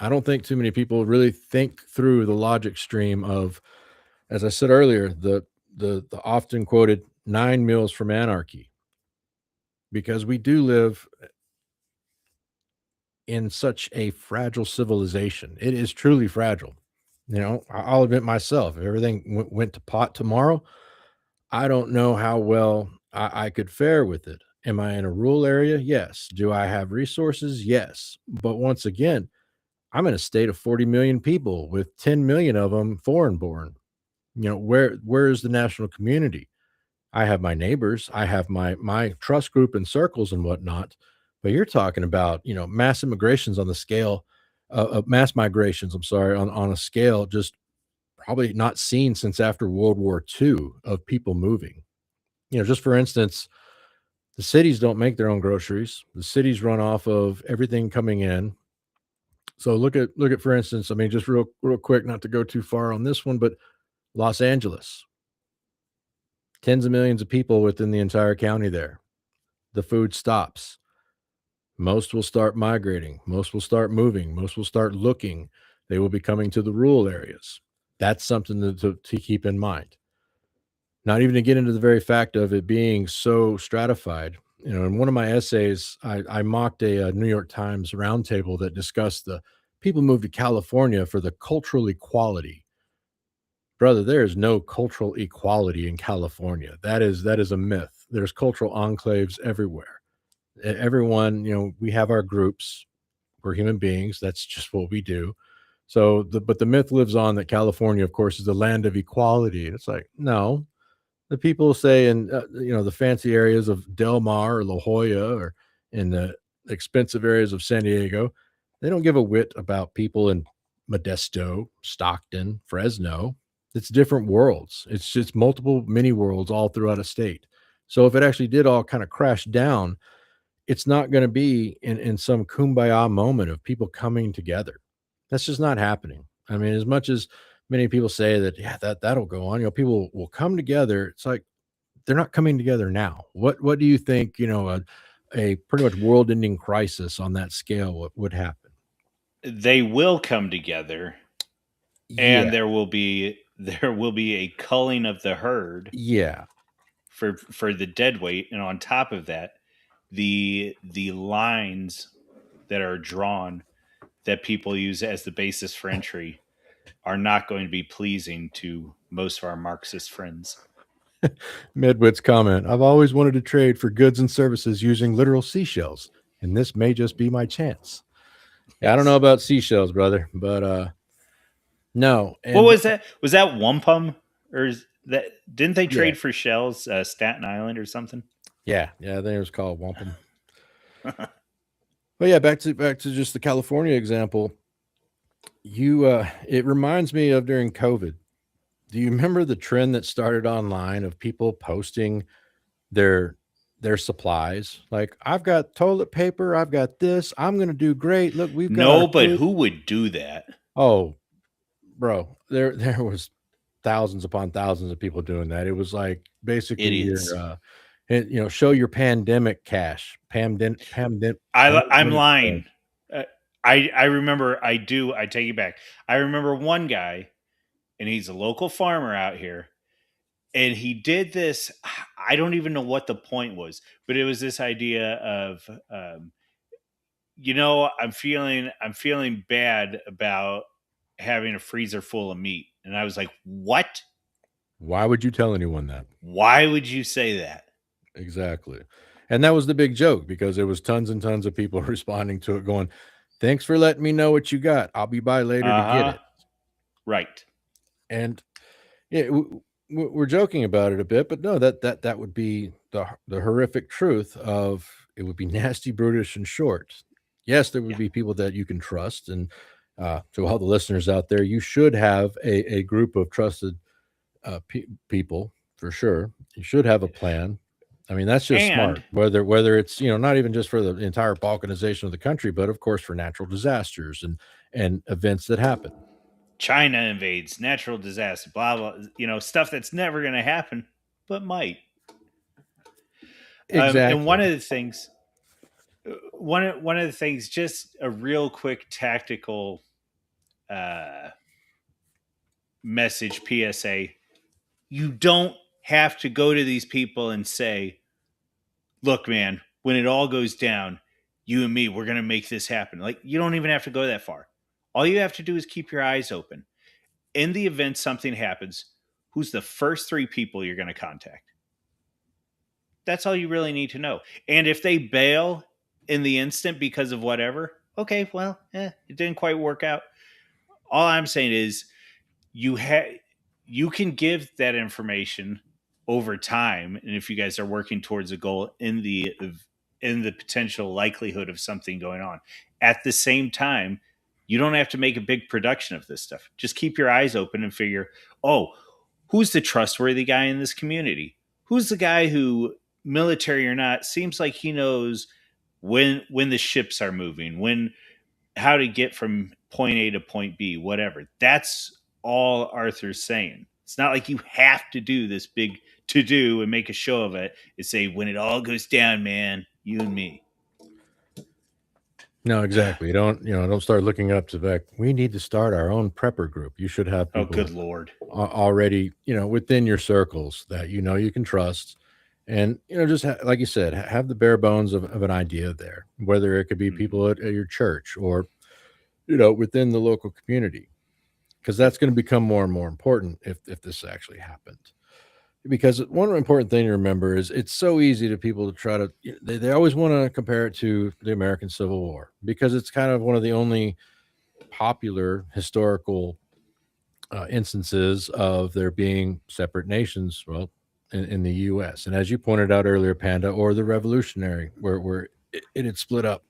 I don't think too many people really think through the logic stream of, as I said earlier, the often quoted 9 meals from anarchy, because we do live in such a fragile civilization. It is truly fragile. I'll admit myself, if everything went to pot tomorrow, I don't know how well I could fare with it. Am I in a rural area? Yes. Do I have resources? Yes. But once again, I'm in a state of 40 million people with 10 million of them foreign born. Where is the national community? I have my neighbors, I have my trust group and circles and whatnot, but you're talking about mass immigrations on the scale of mass migrations. I'm sorry, on a scale just probably not seen since after World War II of people moving. Just for instance, the cities don't make their own groceries. The cities run off of everything coming in. So look at for instance, I mean, just real quick, not to go too far on this one, but Los Angeles, tens of millions of people within the entire county there. The food stops. Most will start migrating. Most will start moving. Most will start looking. They will be coming to the rural areas. That's something to keep in mind. Not even to get into the very fact of it being so stratified. In one of my essays, I mocked a New York Times roundtable that discussed the people moved to California for the cultural equality. Brother, there is no cultural equality in California. That is a myth. There's cultural enclaves everywhere. Everyone, we have our groups. We're human beings. That's just what we do. So but the myth lives on that California, of course, is the land of equality. And it's like, no. The people say in the fancy areas of Del Mar or La Jolla, or in the expensive areas of San Diego, they don't give a whit about people in Modesto, Stockton, Fresno. It's different worlds. It's just multiple mini worlds all throughout a state. So if it actually did all kind of crash down, it's not going to be in some kumbaya moment of people coming together. That's just not happening. I mean, as much as many people say that, yeah, that'll go on, people will come together. It's like they're not coming together now. What do you think, a pretty much world-ending crisis on that scale would happen? They will come together, and Yeah. there will be a culling of the herd Yeah. for the dead weight, and on top of that, the lines that are drawn that people use as the basis for entry are not going to be pleasing to most of our Marxist friends. Midwit's comment. I've always wanted to trade for goods and services using literal seashells, and this may just be my chance. Yeah, I don't know Yes. about seashells, brother, but no. What And was that? Was that wampum, or is that didn't they yeah, trade for shells, Staten Island or something? yeah, I think it was called wampum. But yeah, back to just the California example. It reminds me of during COVID. Do you remember the trend that started online of people posting their their supplies? Like, I've got toilet paper, I've got this, I'm going to do great. Look, we've got our No, but food. who would do that? Oh, bro, there was thousands upon thousands of people doing that. It was like basically Idiots. show your pandemic cash. I'm Pandemic cash. lying. Uh, I remember. I do. I take it back. I remember one guy, and he's a local farmer out here, and he did this. I don't even know what the point was, but it was this idea of, I'm feeling bad about having a freezer full of meat, and I was like, what? Why would you tell anyone that? Why would you say that? Exactly. And that was the big joke because there was tons and tons of people responding to it going, "Thanks for letting me know what you got. I'll be by later to Uh get huh. it." Right. And yeah, we're joking about it a bit, but no, that would be the horrific truth of it would be nasty, brutish, and short. Yes, there would Yeah. be people that you can trust, and to all the listeners out there, you should have a group of trusted people for sure. You should have a plan. I mean, that's just And smart. Whether it's not even just for the entire balkanization of the country, but of course for natural disasters and events that happen. China invades, natural disaster, blah blah. Stuff that's never going to happen, but might. And Exactly. one of the things, just a real quick tactical uh, message PSA. You don't have to go to these people and say, "Look, man, when it all goes down, you and me, we're going to make this happen." Like, you don't even have to go that far. All you have to do is keep your eyes open. In the event something happens, who's the first three people you're going to contact? That's all you really need to know. And if they bail in the instant because of whatever, okay, well, it didn't quite work out. All I'm saying is you have you can give that information over time, and if you guys are working towards a goal in the potential likelihood of something going on, at the same time, you don't have to make a big production of this stuff. Just keep your eyes open and figure, oh, who's the trustworthy guy in this community? Who's the guy who, military or not, seems like he knows when the ships are moving, when how to get from point A to point B, whatever. That's all Arthur's saying. It's not like you have to do this big to do and make a show of it. It's say, when it all goes down, man, you and me. No, exactly. Don't start looking up to back. We need to start our own prepper group. You should have Oh, good people Lord. already, within your circles that you can trust, and just like you said, have the bare bones of an idea there. Whether it could be Mhm. people at your church or within the local community, because that's going to become more and more important if this actually happened. Because one important thing to remember is it's so easy to people to try to they always want to compare it to the American Civil War because it's kind of one of the only popular historical instances of there being separate nations, well, in the U.S. And as you pointed out earlier, Panda, or the Revolutionary, where it had split up.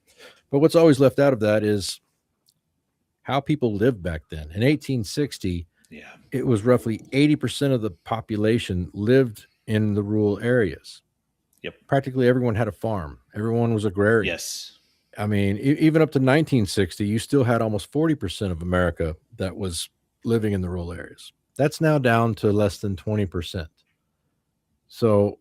But what's always left out of that is how people lived back then. In 1860, Yeah. it was roughly 80% of the population lived in the rural areas. Yep. Practically everyone had a farm. Everyone was agrarian. Yes. I mean, even up to 1960, you still had almost 40% of America that was living in the rural areas. That's now down to less than 20%. So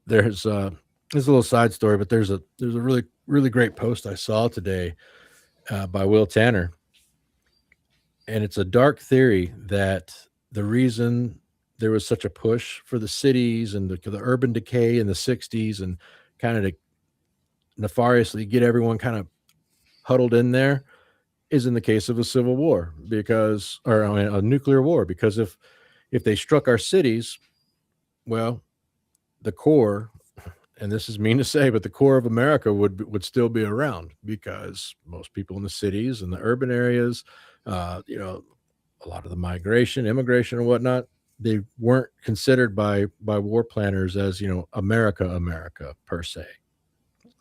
there's a little side story, but there's a really great post I saw today by Will Tanner, and it's a dark theory that the reason there was such a push for the cities and the urban decay in the 60s and kind of to nefariously get everyone kind of huddled in there is in the case of a civil war because or I mean, a nuclear war, because if they struck our cities, well, the core, and this is mean to say, but the core of America would still be around because most people in the cities and the urban areas, uh, you know, a lot of the migration, immigration, and whatnot, they weren't considered by war planners as America per se.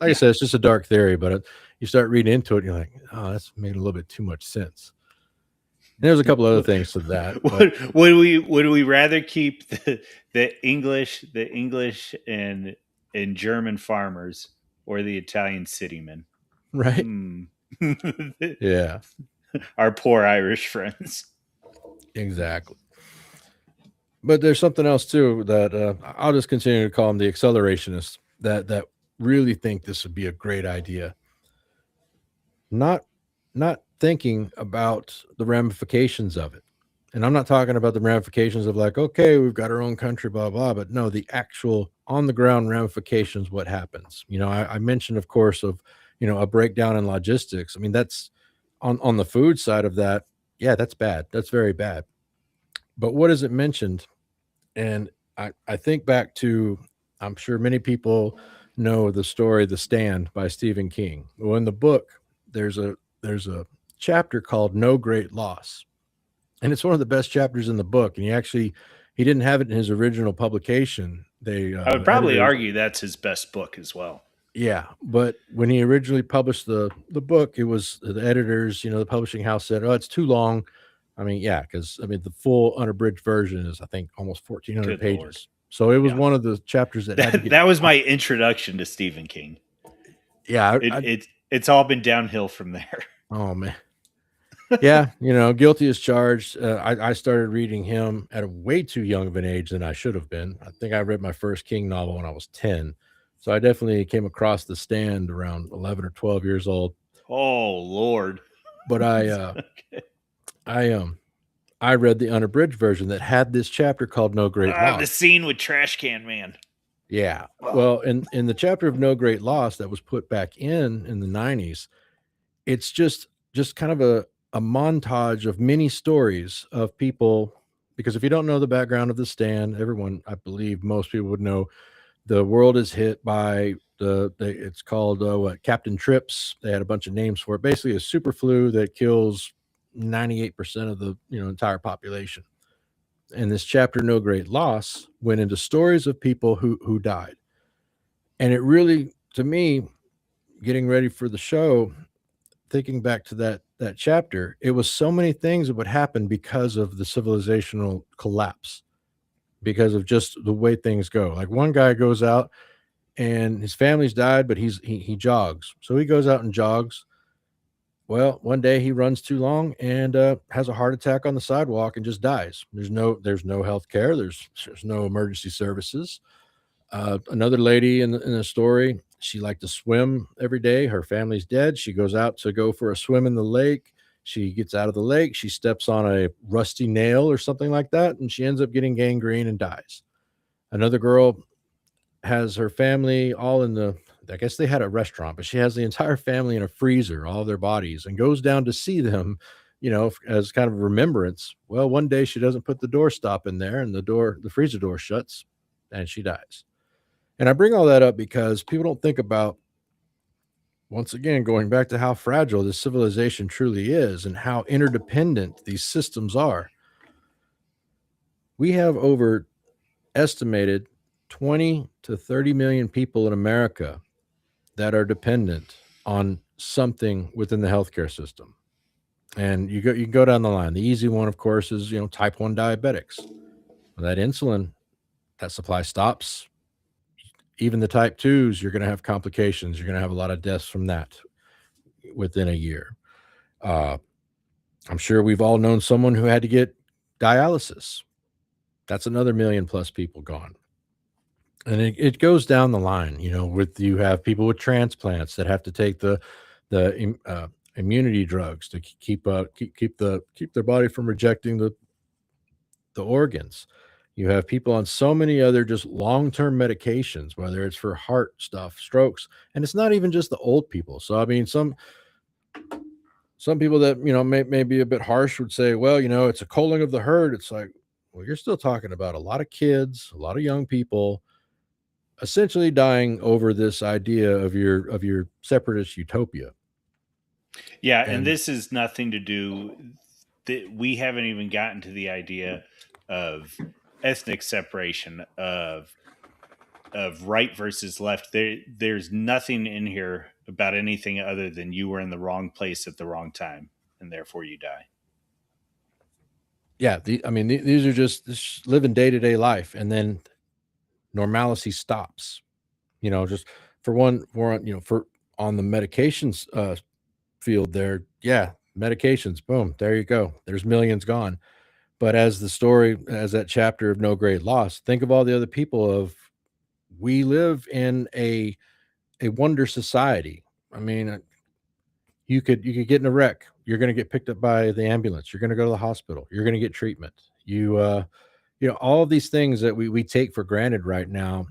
Like I Yeah. said, it's just a dark theory, but you start reading into it, and you're like, oh, that's made a little bit too much sense. there's a couple other things to that, but Would we rather keep the English and German farmers or the Italian citymen? right? Hmm. Yeah, Our poor Irish friends. exactly. But there's something else too that I'll just continue to call them the accelerationists that really think this would be a great idea. Not not thinking about the ramifications of it. And I'm not talking about the ramifications of like, okay, we've got our own country, blah, blah, but no, the actual on the ground ramifications, what happens. I mentioned, of course, of a breakdown in logistics. I mean, that's on the food side of that, yeah, that's bad. That's very bad. But what is it mentioned? And I think back to, I'm sure many people know the story The Stand by Stephen King. Well, in the book, there's a chapter called No Great Loss. And it's one of the best chapters in the book. And he didn't have it in his original publication. I would The probably editors, argue that's his best book as well. yeah. But when he originally published the book, it was the editors, the publishing house said, "Oh, it's too long." I mean, yeah, because I mean the full unabridged version is I think almost 1,400 Good Lord. pages. So it was Yeah. one of the chapters that had to get. That was my introduction to Stephen King. Yeah, It's all been downhill from there. oh man, yeah, guilty as charged. I started reading him at a way too young of an age than I should have been. I think I read my first King novel when I was 10. So I definitely came across The Stand around 11 or 12 years old. Oh Lord. But Okay. I I read the unabridged version that had this chapter called No Great The Loss. scene with Trash Can Man. Yeah. Oh. Well, in the chapter of No Great Loss that was put back in the 90s, it's just kind of a montage of many stories of people, because if you don't know the background of The Stand, everyone, I believe most people would know, the world is hit by it's called what, Captain Trips. They had a bunch of names for it. Basically a super flu that kills 98% of the entire population. And this chapter, No Great Loss, went into stories of people who died. And it really, to me, getting ready for the show, thinking back to that chapter, it was so many things that would happen because of the civilizational collapse, because of just the way things go. Like one guy goes out and his family's died, but he jogs. So he goes out and jogs. Well, one day he runs too long and has a heart attack on the sidewalk and just dies. There's no health care. There's no emergency services. Another lady in the story, she liked to swim every day. Her family's dead. She goes out to go for a swim in the lake. She gets out of the lake. She steps on a rusty nail or something like that, and she ends up getting gangrene and dies. Another girl has her family all in the, I guess they had a restaurant, but she has the entire family in a freezer, all their bodies, and goes down to see them, as kind of remembrance. Well, one day she doesn't put the door stop in there, and the freezer door shuts, and she dies. And I bring all that up because people don't think about, once again, going back to how fragile this civilization truly is and how interdependent these systems are. We have over estimated 20 to 30 million people in America that are dependent on something within the healthcare system. And you can go down the line. The easy one, of course, is type 1 diabetics. That insulin, that supply stops. Even the type 2s, you're going to have complications. You're going to have a lot of deaths from that within a year. Uh, I'm sure we've all known someone who had to get dialysis. That's another million plus people gone. And it goes down the line, with, you have people with transplants that have to take the immunity drugs to keep their body from rejecting the organs. You have people on so many other just long-term medications, whether it's for heart stuff, strokes, and it's not even just the old people. So I mean, some people that may be a bit harsh would say, well, it's a culling of the herd. It's like, well, you're still talking about a lot of kids, a lot of young people essentially dying over this idea of your separatist utopia. Yeah, and And this is nothing to do. We haven't even gotten to the idea of ethnic separation of right versus left. There's nothing in here about anything other than you were in the wrong place at the wrong time, and therefore you die. yeah, I mean, these are just living day to day life, and then normalcy stops. Just for on the medications field there, yeah, medications, boom, there you go. There's millions gone. But as that chapter of No Great Loss, think of all the other people of we live in a wonder society. I mean, you could get in a wreck. You're going to get picked up by the ambulance. You're going to go to the hospital. You're going to get treatment. All of these things that we take for granted right now.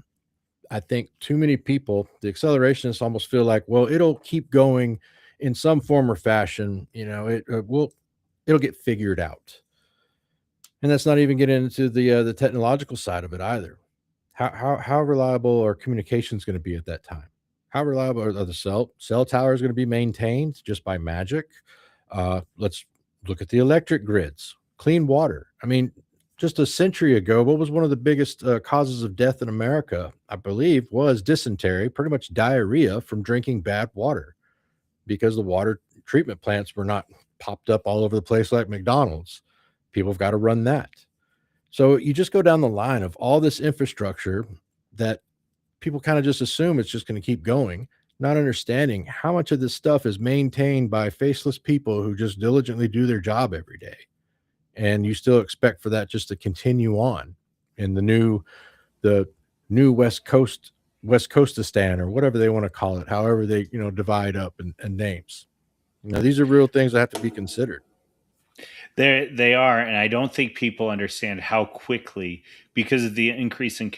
I think too many people, the accelerationists, almost feel like, well, it'll keep going in some form or fashion. It'll get figured out, and that's not even getting into the technological side of it either. How reliable are communications going to be at that time? How reliable are the cell towers going to be maintained just by magic? Let's look at the electric grids, clean water. I mean, just a century ago, what was one of the biggest causes of death in America? I believe was dysentery, pretty much diarrhea from drinking bad water, because the water treatment plants were not popped up all over the place like McDonald's. People have got to run that. So you just go down the line of all this infrastructure that people kind of just assume it's just going to keep going, not understanding how much of this stuff is maintained by faceless people who just diligently do their job every day. And you still expect for that just to continue on in the new West Coastistan, or whatever they want to call it, however they, divide up and names. These are real things that have to be considered. They are, and I don't think people understand how quickly, because of the increase in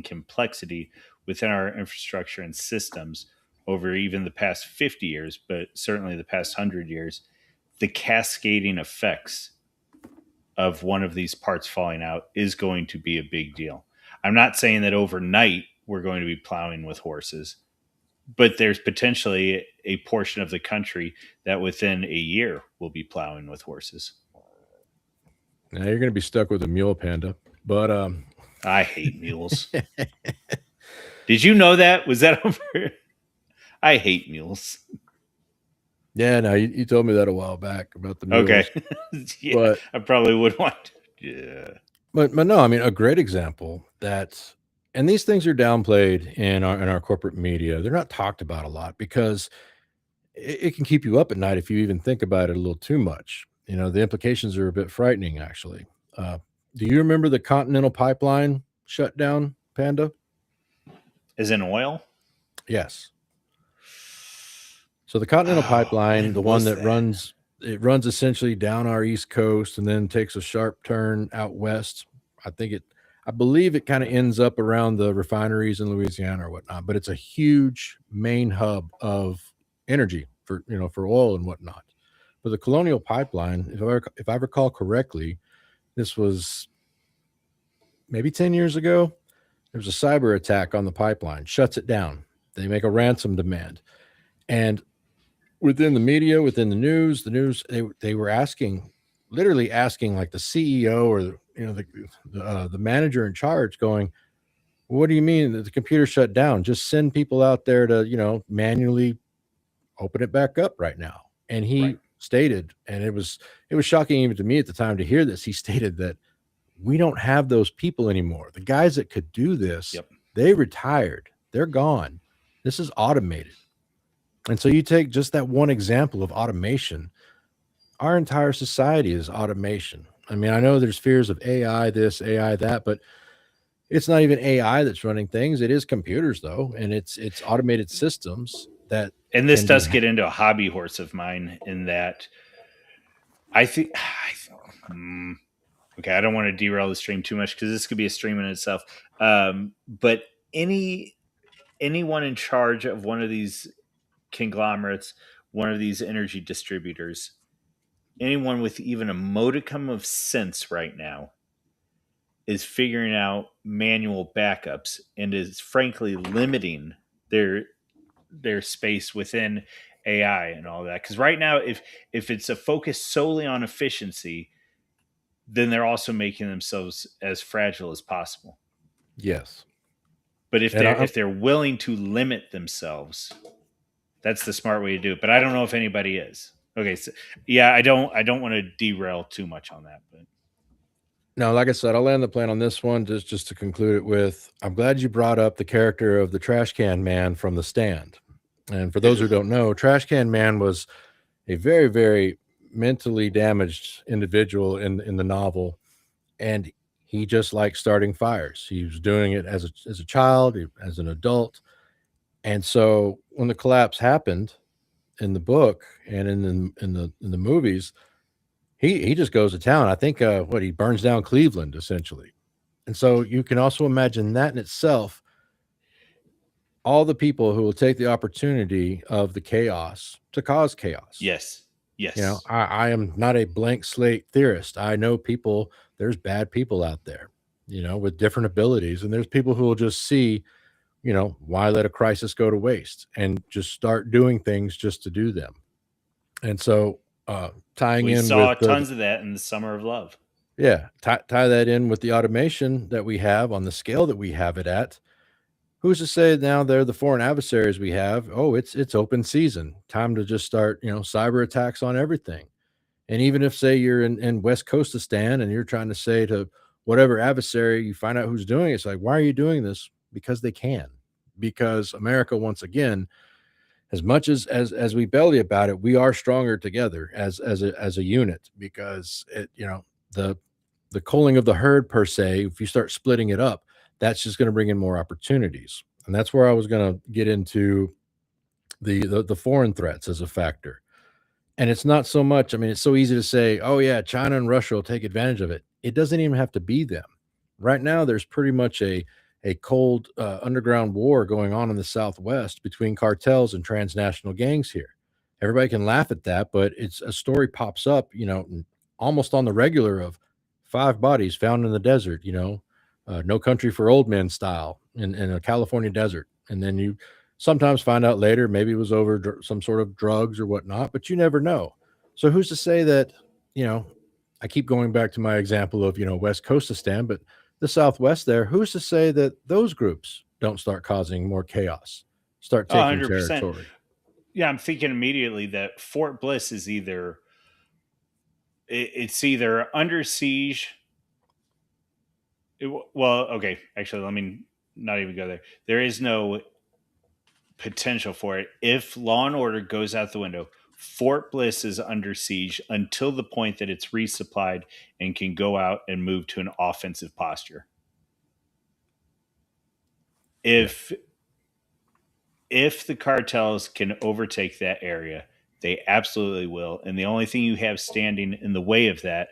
complexity within our infrastructure and systems over even the past 50 years, but certainly the past 100 years, the cascading effects of one of these parts falling out is going to be a big deal. I'm not saying that overnight we're going to be plowing with horses, but there's potentially a portion of the country that within a year will be plowing with horses. Now you're going to be stuck with a mule, Panda. But I hate mules. Did you know that? Was that over? I hate mules. yeah, no, you told me that a while back about the Okay. mules. Yeah, But I probably would want. Yeah. but no, I mean, a great example that, and these things are downplayed in our corporate media. They're not talked about a lot because it can keep you up at night if you even think about it a little too much. The implications are a bit frightening, actually. Uh, do you remember the Continental Pipeline shutdown, Panda? As in oil? Yes. So the Continental Oh, Pipeline, the when one was that that? runs essentially down our east coast and then takes a sharp turn out west. I believe it kind of ends up around the refineries in Louisiana or whatnot, but it's a huge main hub of energy for oil and whatnot. But the Colonial Pipeline, if I recall correctly, this was maybe 10 years ago. There was a cyber attack on the pipeline, shuts it down. They make a ransom demand. And within the media, within the news, they were literally asking, like, the CEO or the manager in charge, going, "What do you mean that the computer shut down? Just send people out there to manually open it back up right now." And Right. he stated, and it was shocking even to me at the time to hear this. He stated that we don't have those people anymore. The guys that could do this, Yep. they retired. They're gone. This is automated. And so you take just that one example of automation. Our entire society is automation. I mean, I know there's fears of AI this, AI that, but it's not even AI that's running things. It is computers, though, and it's automated systems that And this can be does get into a hobby horse of mine in that I think. Okay, I don't want to derail the stream too much because this could be a stream in itself. But anyone in charge of one of these conglomerates, one of these energy distributors, anyone with even a modicum of sense right now is figuring out manual backups and is frankly limiting their space within AI and all that. Because right now, if it's a focus solely on efficiency, then they're also making themselves as fragile as possible. yes. But if And they're willing to limit themselves, that's the smart way to do it. But I don't know if anybody is. Okay, so yeah, I don't want to derail too much on that, but Now, like I said, I'll land the plane on this one just to conclude it with I'm glad you brought up the character of the trash can man from The Stand. And for those who don't know, Trash Can Man was a very, very mentally damaged individual in the novel, and he just liked starting fires. He was doing it as a child, as an adult, and so when the collapse happened in the book and in the movies, he just goes to town. I think what he burns down Cleveland essentially, and so you can also imagine that in itself. All the people who will take the opportunity of the chaos to cause chaos. yes, You know, yes. I am not a blank slate theorist. I know people, there's bad people out there, with different abilities. And there's people who will just see, why let a crisis go to waste and just start doing things just to do them. And so, tying We in saw with tons of that in the Summer of Love. yeah, tie that in with the automation that we have on the scale that we have it at. Who's to say now they're the foreign adversaries we have? Oh, it's open season. Time to just start, cyber attacks on everything. And even if, say, you're in West Coastistan and you're trying to say to whatever adversary you find out who's doing it, it's like, why are you doing this? Because they can. Because America, once again, as much as we belly about it, we are stronger together as a unit because the the culling of the herd per se. If you start splitting it up, that's just going to bring in more opportunities, and that's where I was going to get into the foreign threats as a factor. And it's not so much, I mean, it's so easy to say, oh, yeah, China and Russia will take advantage of it. It doesn't even have to be them. Right now, there's pretty much a cold underground war going on in the Southwest between cartels and transnational gangs here. Everybody can laugh at that, but it's a story pops up, almost on the regular of 5 bodies found in the desert, no country for old men style in a California desert. And then you sometimes find out later maybe it was over some sort of drugs or whatnot, but you never know. So who's to say that, you know, I keep going back to my example of, West Coastistan, but the Southwest there, who's to say that those groups don't start causing more chaos, start Oh, taking 100%. territory? Yeah, I'm thinking immediately that Fort Bliss is either it's either under siege. Well, okay, actually, let me not even go there. There is no potential for it. If law and order goes out the window, Fort Bliss is under siege until the point that it's resupplied and can go out and move to an offensive posture. Yeah. If if the cartels can overtake that area, they absolutely will. And the only thing you have standing in the way of that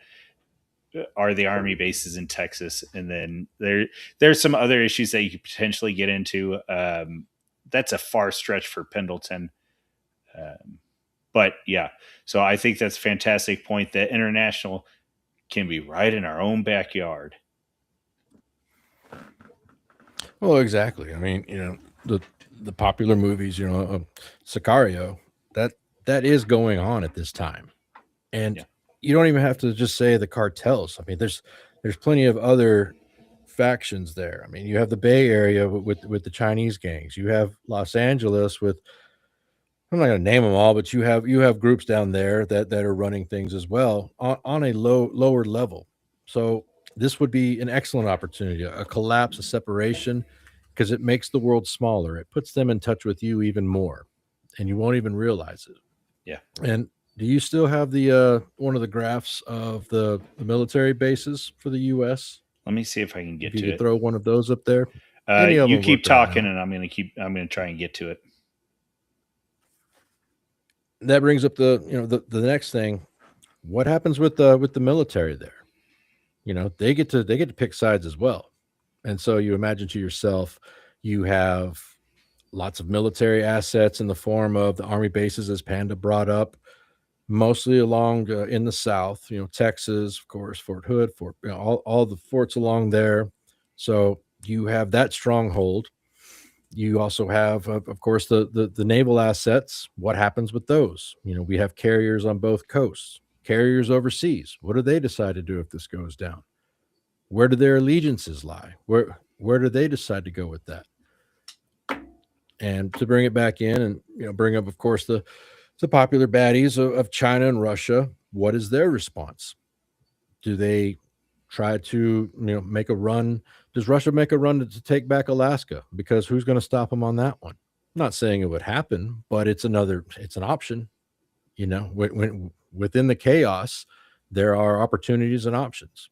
are the army bases in Texas, and then there's some other issues that you could potentially get into. That's a far stretch for Pendleton, but yeah. So I think that's a fantastic point that international can be right in our own backyard. Well, exactly. I mean, the popular movies, Sicario, that that is going on at this time. And Yeah. you don't even have to just say the cartels. I mean, there's plenty of other factions there. I mean, you have the Bay Area with the Chinese gangs. You have Los Angeles with I'm not going to name them all, but you have groups down there that are running things as well on a lower level. So this would be an excellent opportunity, a collapse, a separation, because it makes the world smaller. It puts them in touch with you even more, and you won't even realize it. Yeah. And do you still have the one of the graphs of the military bases for the U.S.? Let me see if I can If get you to could it. throw one of those up there, any of them You will work keep right talking, now. and I'm gonna try and get to it. That brings up the next thing. What happens with the military there? They get to pick sides as well. And so you imagine to yourself, you have lots of military assets in the form of the army bases, as Panda brought up, mostly along in the South, Texas, of course, Fort Hood, Fort, all the forts along there. So you have that stronghold. You also have, of course, the naval assets. What happens with those? We have carriers on both coasts, carriers overseas. What do they decide to do if this goes down? Where do their allegiances lie? Where do they decide to go with that? And to bring it back in and bring up, of course, the The popular baddies of China and Russia, what is their response? Do they try to make a run? Does Russia make a run to take back Alaska? Because who's going to stop them on that one? I'm not saying it would happen, but it's an option. Within the chaos, there are opportunities and options.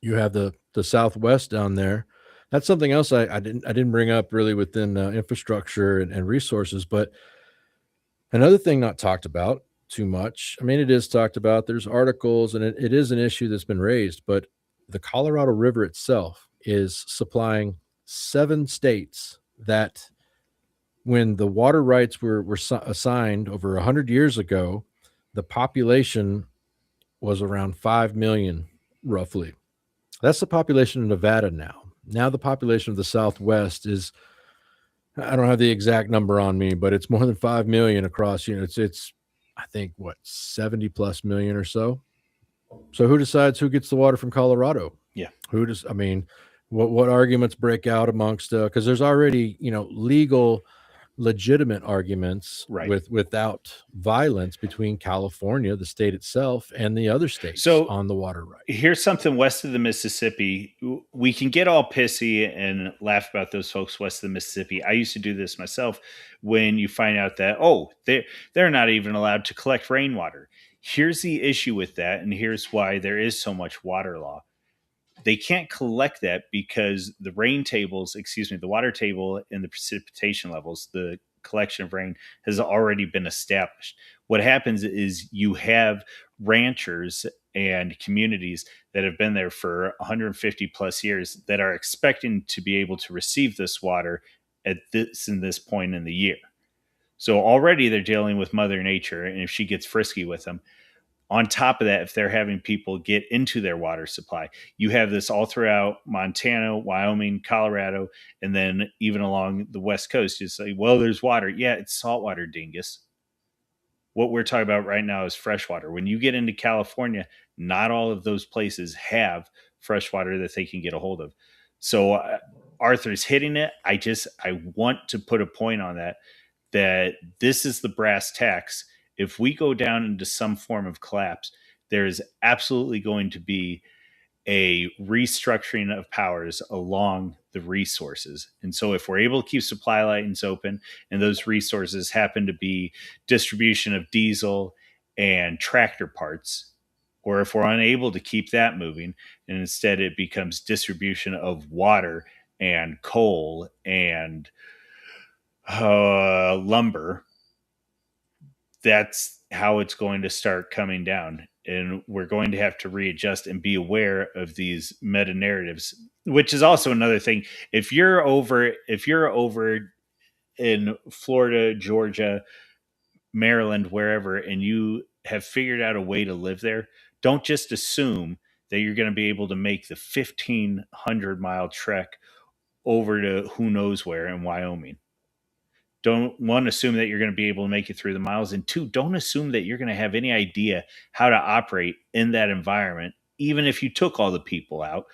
You have the Southwest down there. That's something else I didn't bring up really within infrastructure and resources, but another thing not talked about too much. I mean, it is talked about. There's articles, and it is an issue that's been raised, but the Colorado River itself is supplying 7 states that, when the water rights were assigned over 100 years ago, the population was around 5 million, roughly. That's the population of Nevada now. Now the population of the Southwest is, I don't have the exact number on me, but it's more than 5 million across. It's I think what, 70 plus million or so. So who decides who gets the water from Colorado? Yeah. Who does? I mean, what arguments break out amongst? Because there's already legal, legitimate arguments Right. without violence between California, the state itself, and the other states So on the water right. here's something west of the Mississippi. We can get all pissy and laugh about those folks west of the Mississippi. I used to do this myself. When you find out that, oh, they're not even allowed to collect rainwater. Here's the issue with that, and here's why there is so much water law. They can't collect that because the the water table and the precipitation levels, the collection of rain has already been established. What happens is you have ranchers and communities that have been there for 150 plus years that are expecting to be able to receive this water at this point in the year. So already they're dealing with Mother Nature, and if she gets frisky with them, on top of that, if they're having people get into their water supply, you have this all throughout Montana, Wyoming, Colorado, and then even along the West Coast. You say, well, there's water. Yeah, it's saltwater, dingus. What we're talking about right now is freshwater. When you get into California, not all of those places have freshwater that they can get a hold of. So Arthur's hitting it. I want to put a point on that this is the brass tacks. If we go down into some form of collapse, there is absolutely going to be a restructuring of powers along the resources. And so if we're able to keep supply lines open, and those resources happen to be distribution of diesel and tractor parts, or if we're unable to keep that moving, and instead it becomes distribution of water and coal and lumber, that's how it's going to start coming down. And we're going to have to readjust and be aware of these meta narratives, which is also another thing. If you're over in Florida, Georgia, Maryland, wherever, and you have figured out a way to live there, don't just assume that you're going to be able to make the 1,500-mile trek over to who knows where in Wyoming. Don't, one, assume that you're going to be able to make it through the miles, and two, don't assume that you're going to have any idea how to operate in that environment, even if you took all the people out.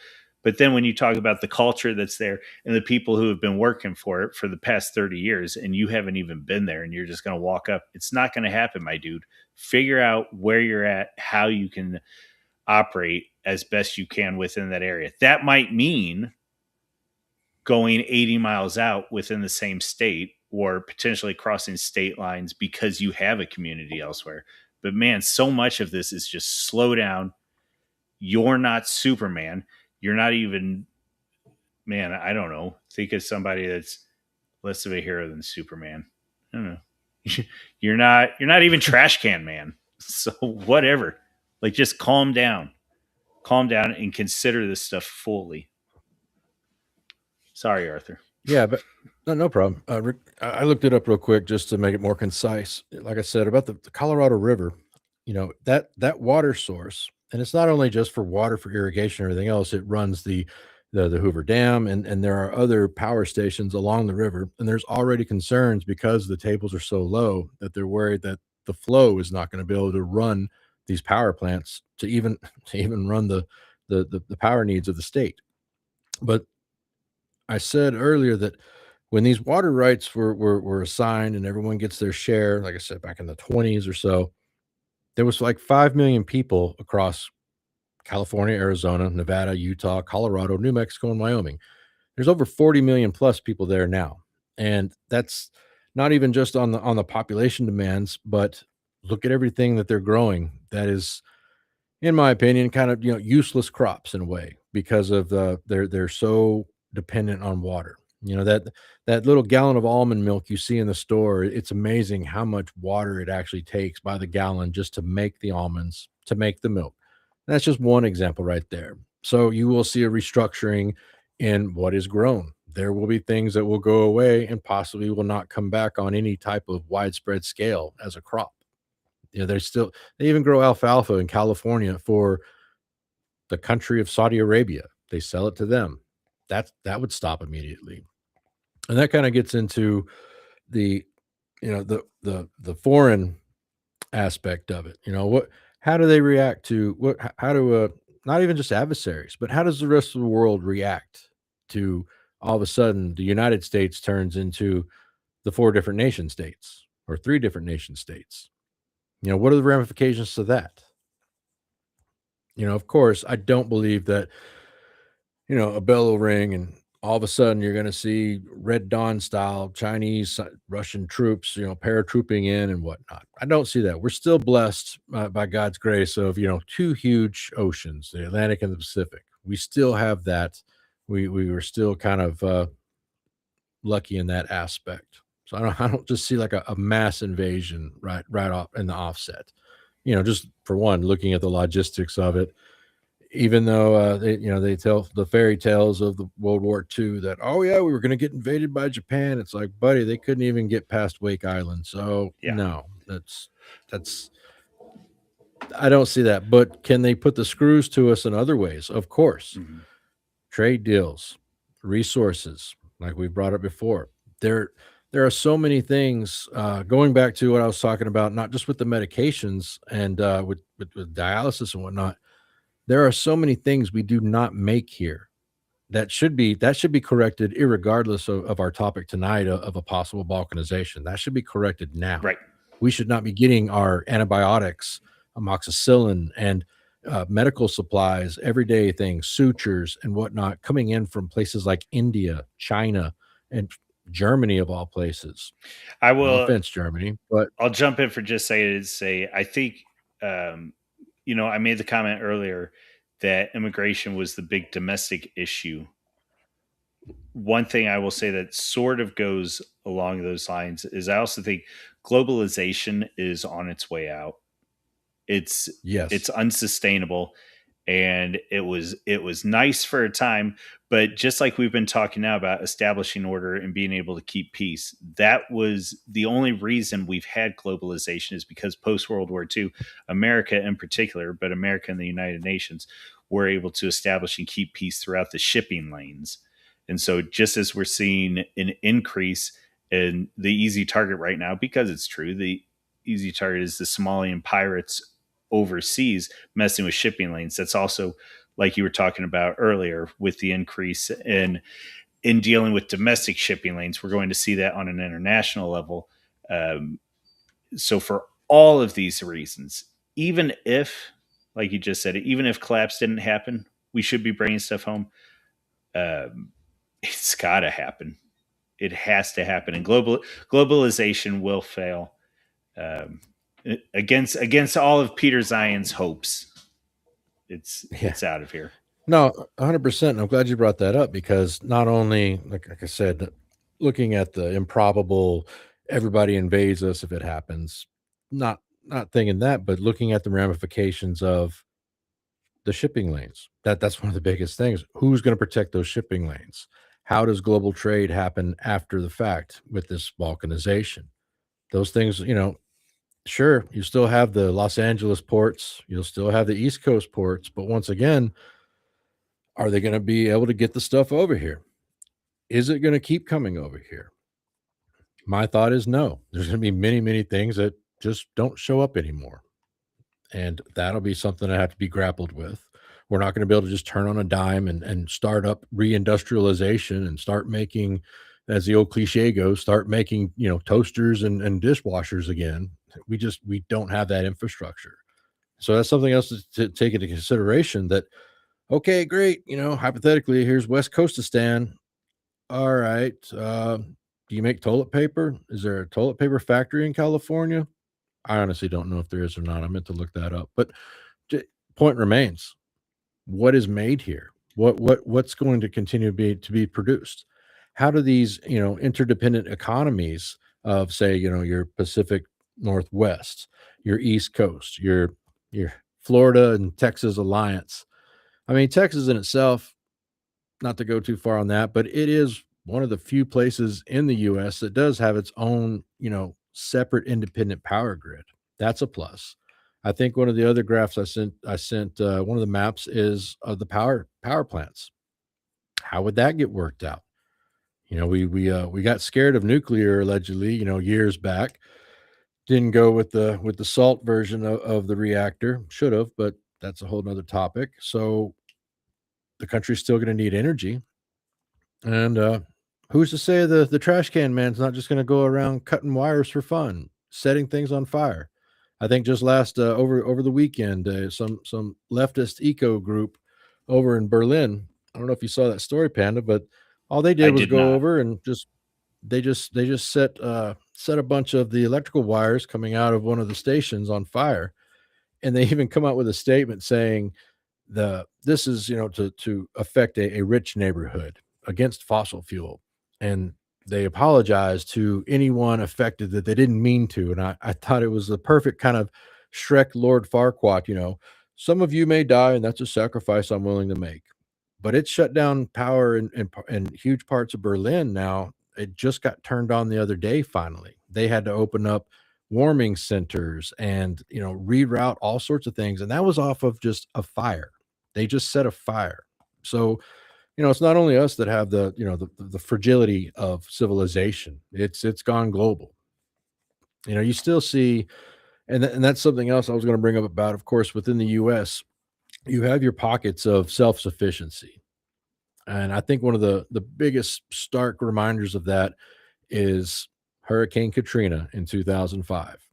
But then when you talk about the culture that's there and the people who have been working for it for the past 30 years, and you haven't even been there, and you're just going to walk up, it's not going to happen, my dude. Figure out where you're at, how you can operate as best you can within that area. That might mean going 80 miles out within the same state, or potentially crossing state lines because you have a community elsewhere. But man, so much of this is just slow down. You're not Superman. You're not even, man, I don't know. Think of somebody that's less of a hero than Superman. I don't know. You're not even Trash Can Man. So whatever. Like, just calm down. Calm down and consider this stuff fully. Sorry, Arthur. Yeah, but no problem. Rick, I looked it up real quick just to make it more concise. Like I said about the Colorado River, that water source, and it's not only just for water for irrigation or everything else. It runs the Hoover Dam, and there are other power stations along the river. And there's already concerns because the tables are so low that they're worried that the flow is not going to be able to run these power plants to even run the power needs of the state. But I said earlier that when these water rights were assigned and everyone gets their share, like I said, back in the 20s or so, there was like 5 million people across California, Arizona, Nevada, Utah, Colorado, New Mexico, and Wyoming. There's over 40 million plus people there now. And that's not even just on the population demands, but look at everything that they're growing. That is, in my opinion, kind of, useless crops in a way because of they're so dependent on water. That little gallon of almond milk you see in the store, it's amazing how much water it actually takes by the gallon just to make the almonds, to make the milk. That's just one example right there. So you will see a restructuring in what is grown. There will be things that will go away and possibly will not come back on any type of widespread scale as a crop. They even grow alfalfa in California for the country of Saudi Arabia. They sell it to them. That would stop immediately. And that kind of gets into the the foreign aspect of it. How do they react to what how do not even just adversaries, but how does the rest of the world react to all of a sudden the United States turns into the four different nation states or three different nation states? What are the ramifications to that? Of course, I don't believe that, a bell will ring and all of a sudden you're going to see Red Dawn style Chinese, Russian troops, paratrooping in and whatnot. I don't see that. We're still blessed by God's grace of, two huge oceans, the Atlantic and the Pacific. We still have that. We were still kind of lucky in that aspect. So I don't just see like a mass invasion right off in the offset. Just for one, looking at the logistics of it, even though they tell the fairy tales of the World War II that, oh yeah, we were going to get invaded by Japan. It's like, buddy, they couldn't even get past Wake Island. So Yeah. no, that's I don't see that. But can they put the screws to us in other ways? Of course. Mm-hmm. Trade deals, resources, like we brought up before. There are so many things. Going back to what I was talking about, not just with the medications and with dialysis and whatnot. There are so many things we do not make here that should be corrected, irregardless of our topic tonight of a possible balkanization. That should be corrected now. Right. We should not be getting our antibiotics, amoxicillin, and medical supplies, everyday things, sutures and whatnot, coming in from places like India, China, and Germany of all places. I No will. offense, Germany, but I'll jump in for just a second to say I think um, I made the comment earlier that immigration was the big domestic issue. One thing I will say that sort of goes along those lines is I also think globalization is on its way out. It's it's yes, unsustainable, and it was nice for a time, but just like we've been talking now about establishing order and being able to keep peace, that was the only reason we've had globalization, is because post World War II, America in particular, but America and the United Nations, were able to establish and keep peace throughout the shipping lanes. And so just as we're seeing an increase in the easy target right now, because it's true, the easy target is the Somalian pirates overseas messing with shipping lanes. That's also, like you were talking about earlier, with the increase in dealing with domestic shipping lanes. We're going to see that on an international level. So for all of these reasons, even if, like you just said, even if collapse didn't happen, we should be bringing stuff home. Um, it's got to happen. It has to happen, and globalization will fail. Um, against all of Peter Zion's hopes. yeah. It's out of here. No, 100%. I'm glad you brought that up because not only, like I said, looking at the improbable, everybody invades us if it happens, not thinking that, but looking at the ramifications of the shipping lanes. That's one of the biggest things. Who's going to protect those shipping lanes? How does global trade happen after the fact with this balkanization? Those things, sure, you still have the Los Angeles ports, you'll still have the East Coast ports, but once again, are they going to be able to get the stuff over here? Is it going to keep coming over here? My thought is no. There's going to be many, many things that just don't show up anymore. And that'll be something that have to be grappled with. We're not going to be able to just turn on a dime and start up reindustrialization and start making, as the old cliche goes, start making, toasters and dishwashers again. We don't have that infrastructure. So that's something else to take into consideration. That okay, great. Hypothetically, here's West Coastistan. All right. Do you make toilet paper? Is there a toilet paper factory in California? I honestly don't know if there is or not. I meant to look that up. But point remains: what is made here? What's going to continue to be produced? How do these interdependent economies of, say, your Pacific Northwest, your East Coast, your Florida and Texas alliance? I mean, Texas in itself, not to go too far on that, but it is one of the few places in the US that does have its own, separate independent power grid. That's a plus. I think one of the other graphs I sent one of the maps is of the power plants. How would that get worked out? We got scared of nuclear allegedly, years back. Didn't go with the salt version of the reactor. Should have, but that's a whole nother topic. So the country's still going to need energy. And who's to say the trash can man's not just going to go around cutting wires for fun, setting things on fire? I think just last over the weekend, some leftist eco group over in Berlin. I don't know if you saw that story, Panda, but all they I did was did go not. over and they just set a bunch of the electrical wires coming out of one of the stations on fire, and they even come out with a statement saying the this is to affect a rich neighborhood against fossil fuel, and they apologize to anyone affected that they didn't mean to. And I thought it was the perfect kind of Shrek Lord Farquaad. Some of you may die, and that's a sacrifice I'm willing to make. But it shut down power in huge parts of Berlin. Now it just got turned on the other day. Finally, they had to open up warming centers and reroute all sorts of things, and that was off of just a fire. They just set a fire. So, it's not only us that have the fragility of civilization. It's gone global. You still see, and that's something else I was going to bring up about. Of course, within the U.S., you have your pockets of self sufficiency, and I think one of the biggest stark reminders of that is Hurricane Katrina in 2005.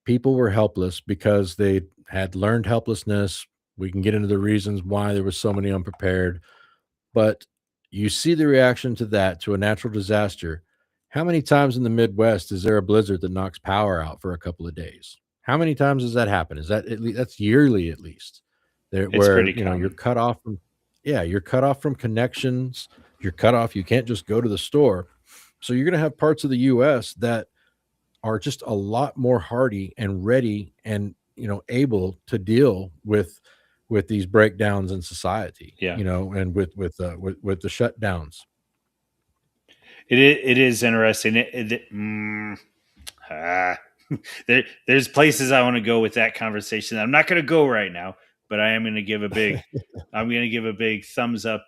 People were helpless because they had learned helplessness. We can get into the reasons why there was so many unprepared, but you see the reaction to that, to a natural disaster. How many times in the Midwest is there a blizzard that knocks power out for a couple of days? How many times does that happen? Is that that's yearly at least? There It's where pretty you're common. cut off from, yeah, you're cut off from connections. You're cut off. You can't just go to the store. So you're going to have parts of the U.S. that are just a lot more hardy and ready and able to deal with these breakdowns in society, Yeah. and with the shutdowns. It is interesting. Ah, there's places I want to go with that conversation. I'm not going to go right now, but I am going to give a big I'm going to give a big thumbs up,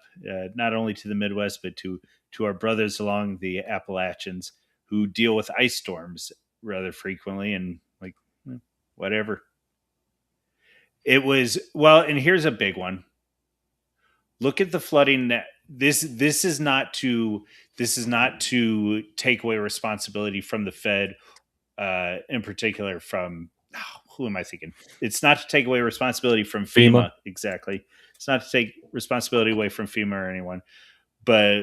not only to the Midwest but to our brothers along the Appalachians who deal with ice storms rather frequently and like whatever. It was well, and here's a big one. Look at the flooding that this is not to take away responsibility from the Fed, in particular from who am I thinking? It's not to take away responsibility from FEMA. FEMA exactly. It's not to take responsibility away from FEMA or anyone, but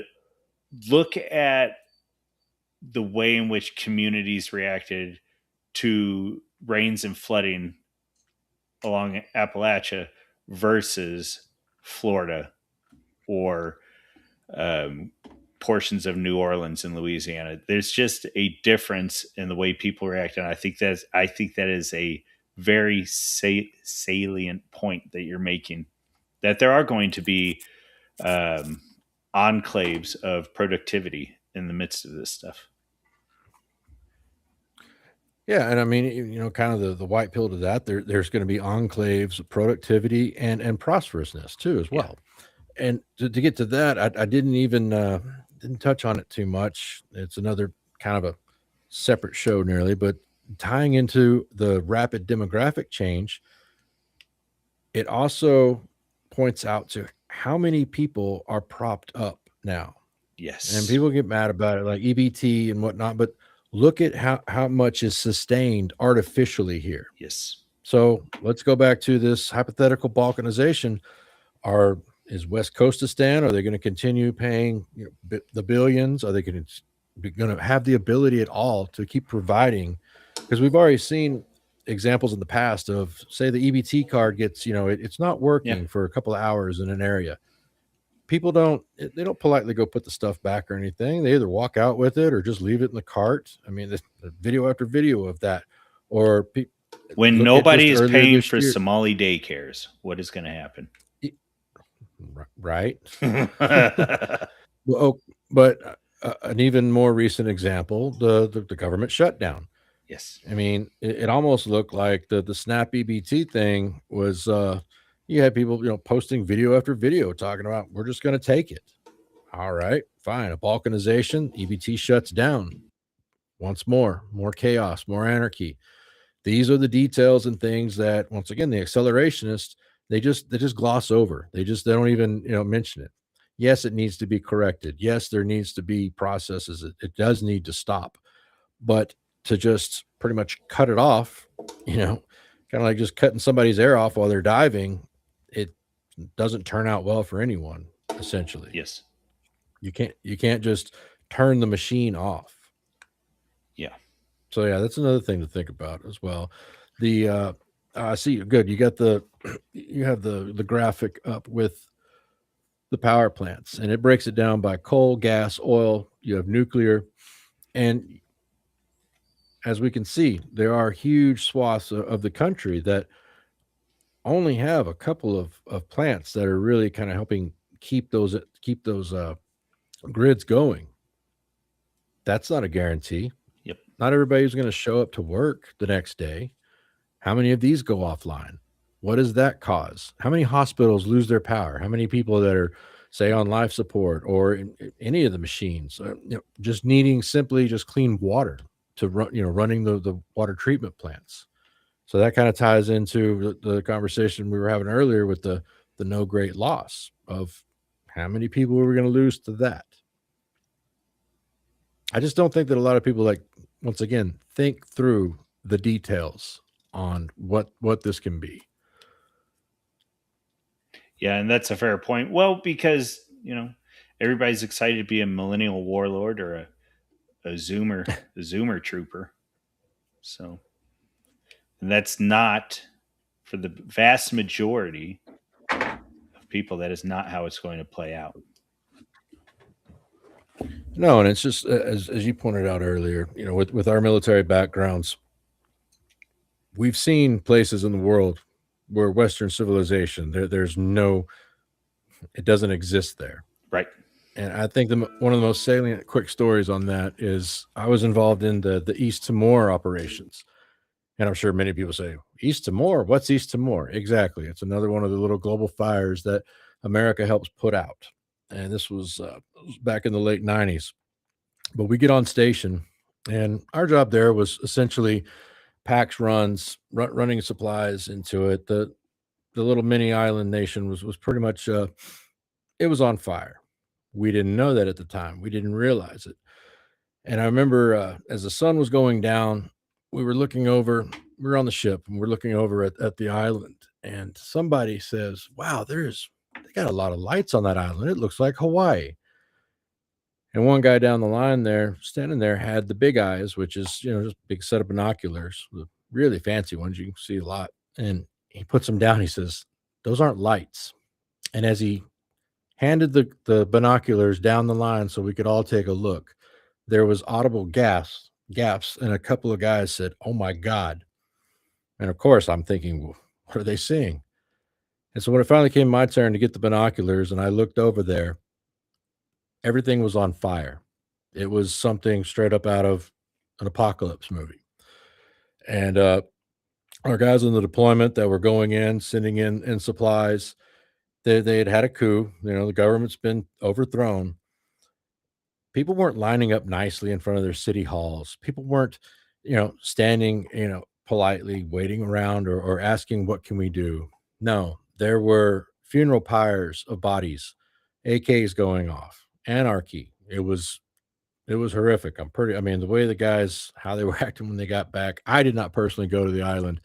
look at the way in which communities reacted to rains and flooding along Appalachia versus Florida or um, portions of New Orleans and Louisiana. There's just a difference in the way people react, and I think that is a very salient point that you're making. That there are going to be um, enclaves of productivity in the midst of this stuff. Yeah, and I mean, kind of the white pill to that. There's going to be enclaves of productivity and prosperousness too, as Yeah, well. And to get to that, I didn't even didn't touch on it too much. It's another kind of a separate show, nearly, but tying into the rapid demographic change, it also points out to how many people are propped up now. and Yes. people get mad about it, like EBT and whatnot. But look at how much is sustained artificially here. Yes. So let's go back to this hypothetical balkanization. Are Is West Coastistan? Are they going to continue paying the billions? Are they going to have the ability at all to keep providing? Because we've already seen examples in the past of, say, the EBT card gets, it's not Yeah. working for a couple of hours in an area. People don't politely go put the stuff back or anything. They either walk out with it or just leave it in the cart. I mean, the video after video of that. Or When look at nobody just is earlier paying this for year, Somali daycares, what is going to happen? right? Well, but an even more recent example, the government shutdown. Yes. I mean, it almost looked like the Snap EBT thing was. You had people, posting video after video talking about, we're just going to take it. All right, fine. A balkanization, EBT shuts down. Once more chaos, more anarchy. These are the details and things that, once again, the accelerationists, they just gloss over. They don't even mention it. Yes, it needs to be corrected. Yes, there needs to be processes. It does need to stop. But to just pretty much cut it off, kind of like just cutting somebody's air off while they're diving, it doesn't turn out well for anyone. Essentially, Yes. you can't just turn the machine off. Yeah. So yeah, that's another thing to think about as well. The see, good. You got you have the graphic up with the power plants, and it breaks it down by coal, gas, oil. You have nuclear, and as we can see, there are huge swaths of the country that only have a couple of plants that are really kind of helping keep those grids going. That's not a guarantee. Yep. Not everybody's going to show up to work the next day. How many of these go offline? What does that cause? How many hospitals lose their power? How many people that are, say, on life support or in any of the machines, just needing simply just clean water to run, running the water treatment plants. So that kind of ties into the conversation we were having earlier with the no great loss of how many people we were going to lose to that. I just don't think that a lot of people, like, once again, think through the details on what this can be. Yeah, and that's a fair point. Well, because everybody's excited to be a millennial warlord or a zoomer trooper. So, and that's not for the vast majority of people. That is not how it's going to play out. No, and it's just as you pointed out earlier, with our military backgrounds, we've seen places in the world where Western civilization there's no, it doesn't exist there. Right. And I think one of the most salient quick stories on that is I was involved in the East Timor operations. And I'm sure many people say, East Timor? What's East Timor? Exactly. It's another one of the little global fires that America helps put out. And this was back in the late 90s. But we get on station, and our job there was essentially PAX runs, running supplies into it. The little mini island nation was pretty much, it was on fire. We didn't know that at the time. We didn't realize it. And I remember as the sun was going down, we were looking over, we were on the ship and we're looking over at the island. And somebody says, wow, they got a lot of lights on that island. It looks like Hawaii. And one guy down the line there, standing there, had the big eyes, which is, just a big set of binoculars, the really fancy ones. You can see a lot. And he puts them down. He says, those aren't lights. And as he handed the binoculars down the line so we could all take a look, there was audible gaps, and a couple of guys said, "Oh my God." And of course, I'm thinking, well, what are they seeing? And so when it finally came my turn to get the binoculars and I looked over there, everything was on fire. It was something straight up out of an apocalypse movie. And our guys in the deployment that were going in, sending in supplies, they had a coup. The government's been overthrown. People weren't lining up nicely in front of their city halls. People weren't, standing, politely waiting around or asking, what can we do? No, there were funeral pyres of bodies, AKs going off, anarchy, it was it was horrific. I mean, the way the guys, how they were acting when they got back. I did not personally go to the island,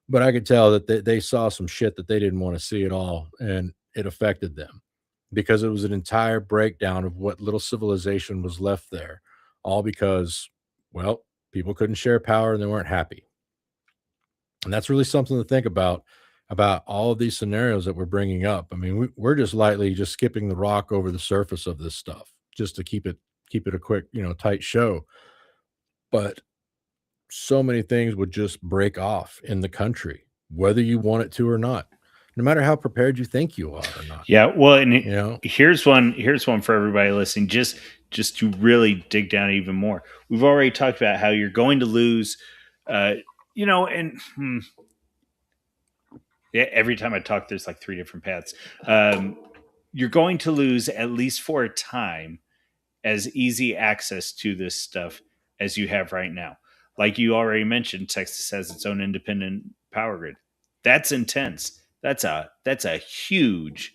but I could tell that they saw some shit that they didn't want to see at all, and it affected them because it was an entire breakdown of what little civilization was left there, all because, well, people couldn't share power and they weren't happy. And that's really something to think about all of these scenarios that we're bringing up. I mean, we're just lightly just skipping the rock over the surface of this stuff just to keep it a quick, tight show. But so many things would just break off in the country, whether you want it to or not, no matter how prepared you think you are or not. Yeah, well, and You know, here's one for everybody listening. Just to really dig down even more. We've already talked about how you're going to lose, uh, and yeah, every time I talk, there's like three different paths. You're going to lose, at least for a time, as easy access to this stuff as you have right now. Like you already mentioned, Texas has its own independent power grid. That's intense. That's a huge,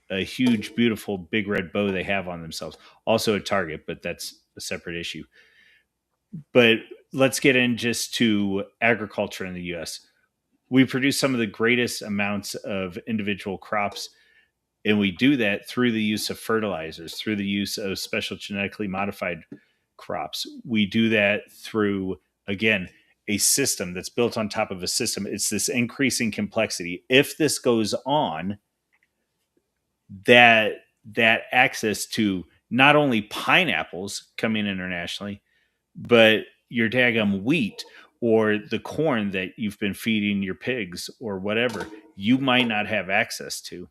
beautiful, big red bow they have on themselves. Also a target, but that's a separate issue. But let's get in just to agriculture in the U.S. We produce some of the greatest amounts of individual crops, and we do that through the use of fertilizers, through the use of special genetically modified crops. We do that through, again, a system that's built on top of a system. It's this increasing complexity. If this goes on, that access to not only pineapples coming internationally, but your daggum wheat or the corn that you've been feeding your pigs or whatever, you might not have access to.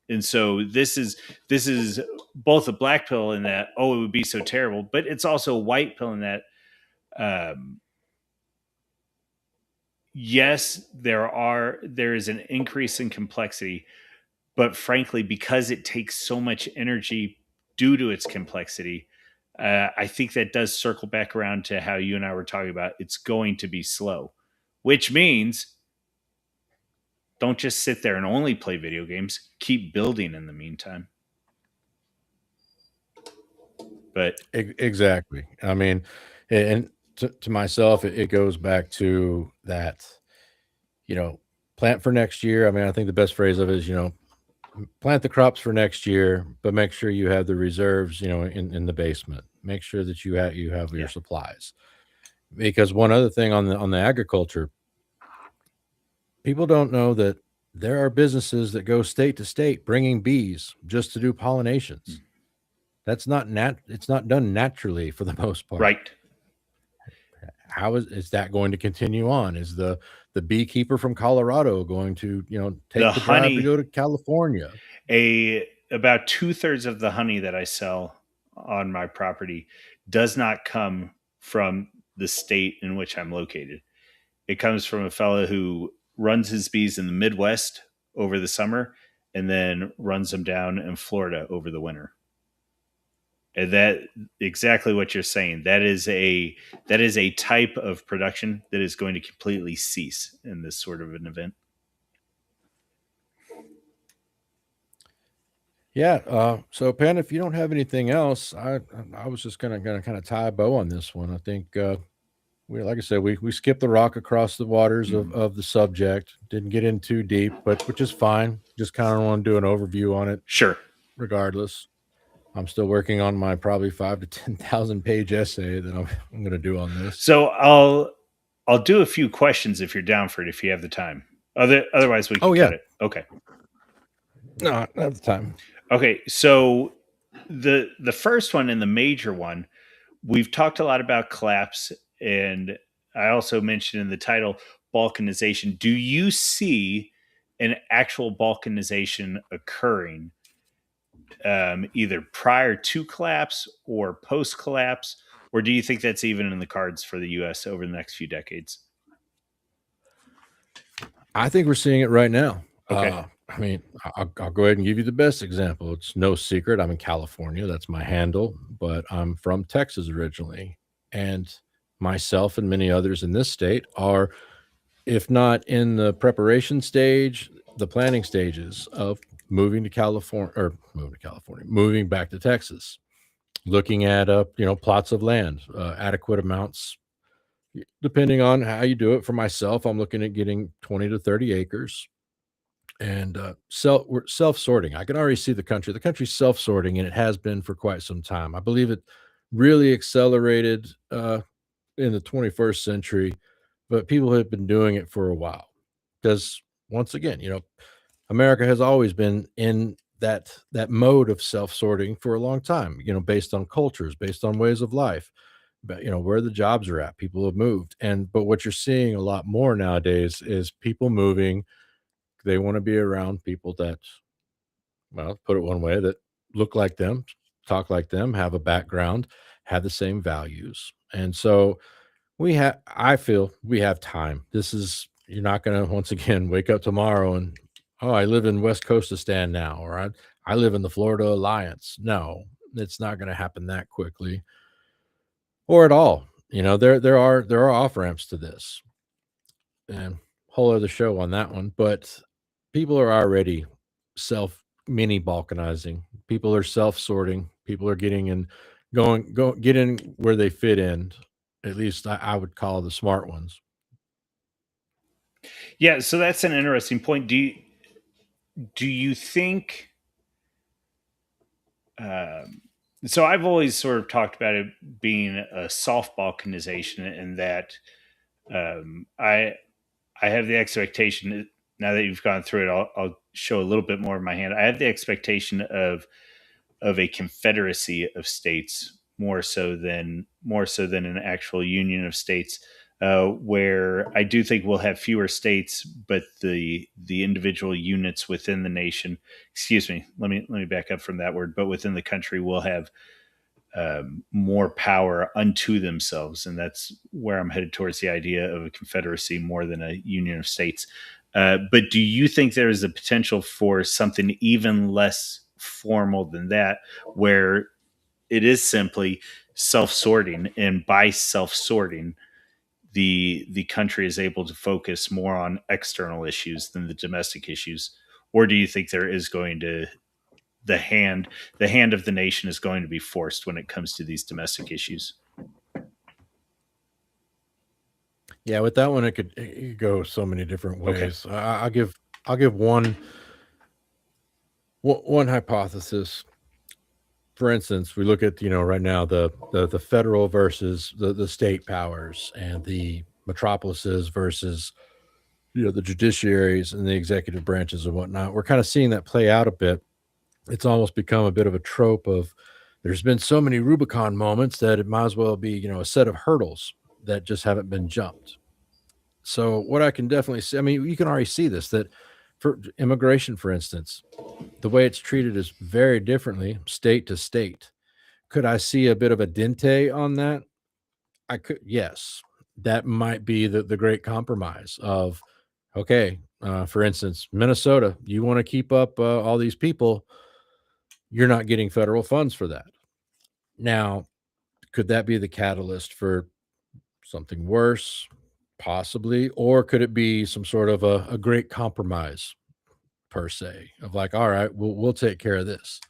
And so this is both a black pill in that, oh, it would be so terrible, but it's also a white pill in that, um, yes, there is an increase in complexity, but frankly, because it takes so much energy due to its complexity, I think that does circle back around to how you and I were talking about. It's going to be slow, which means don't just sit there and only play video games. Keep building in the meantime. But exactly. I mean, and to myself, it goes back to that, you know, plant for next year. I mean, I think the best phrase of it is, plant the crops for next year, but make sure you have the reserves, in the basement. Make sure that you have your yeah, supplies. Because one other thing on the agriculture, people don't know that there are businesses that go state to state bringing bees just to do pollinations. mm, It's not done naturally for the most part. right. How is that going to continue on? Is the beekeeper from Colorado going to, The take the drive to honey, go to California? a about 2/3 of the honey that I sell on my property does not come from the state in which I'm located. It comes from a fellow who runs his bees in the Midwest over the summer and then runs them down in Florida over the winter. And that exactly what you're saying. That is a type of production that is going to completely cease in this sort of an event. Yeah. So, Pan, if you don't have anything else, I was just gonna kind of tie a bow on this one. I think we, like I said, we skipped the rock across the waters of Mhm. of the subject. Didn't get in too deep, but which is fine. Just kind of want to do an overview on it, Sure. regardless. I'm still working on my probably 5 to 10,000 page essay that I'm going to do on this. So I'll do a few questions if you're down for it if you have the time. Otherwise we can Oh cut yeah, it. Okay. no, not the time. Okay. So the first one and the major one, we've talked a lot about collapse, and I also mentioned in the title balkanization. Do you see an actual balkanization occurring, either prior to collapse or post collapse, or do you think that's even in the cards for the U.S. over the next few decades? I think we're seeing it right now. Okay. I mean, I'll go ahead and give you the best example. It's no secret. I'm in California. That's my handle, but I'm from Texas originally. And myself and many others in this state are, if not in the preparation stage, the planning stages of moving to California, or moving to California, moving back to Texas, looking at plots of land, adequate amounts, depending on how you do it. For myself, I'm looking at getting 20 to 30 acres, and we're self-sorting. I can already see the country's self-sorting, and it has been for quite some time. I believe it really accelerated in the 21st century, but people have been doing it for a while. Because once again, America has always been in that mode of self-sorting for a long time, based on cultures, based on ways of life, but where the jobs are at. People have moved. But what you're seeing a lot more nowadays is people moving. They want to be around people that, well, put it one way, that look like them, talk like them, have a background, have the same values. And so I feel we have time. You're not going to, once again, wake up tomorrow and, oh, I live in West Coastistan now, or I live in the Florida Alliance. No, it's not going to happen that quickly or at all. There are off ramps to this, and whole other show on that one. But people are already self mini balkanizing. People are self sorting. People are getting in, getting where they fit in. At least I would call the smart ones. Yeah, so that's an interesting point. Do you think? Um, so I've always sort of talked about it being a soft balkanization, and that I have the expectation that now that you've gone through it, I'll show a little bit more of my hand. I have the expectation of a confederacy of states more so than an actual union of states, where I do think we'll have fewer states, but the individual units within the nation, excuse me, let me back up from that word, but within the country will have more power unto themselves, and that's where I'm headed towards the idea of a confederacy more than a union of states. But do you think there is a potential for something even less formal than that, where it is simply self-sorting, and by self-sorting, the country is able to focus more on external issues than the domestic issues? Or do you think there is going to the hand the hand of the nation is going to be forced when it comes to these domestic issues? Yeah, with that one, it could go so many different Okay. ways. I'll give one hypothesis. For instance, we look at right now the federal versus the state powers, and the metropolises versus the judiciaries and the executive branches and whatnot. We're kind of seeing that play out a bit. It's almost become a bit of a trope of, there's been so many Rubicon moments that it might as well be a set of hurdles that just haven't been jumped. So what I can definitely see, I mean, you can already see this, that for immigration, for instance, the way it's treated is very differently state to state. Could I see a bit of a dente on that? I could, yes. That might be the great compromise of, okay, for instance, Minnesota, you want to keep up all these people, you're not getting federal funds for that. Now, could that be the catalyst for something worse? Possibly. Or could it be some sort of a great compromise, per se, of like, all right, we'll take care of this?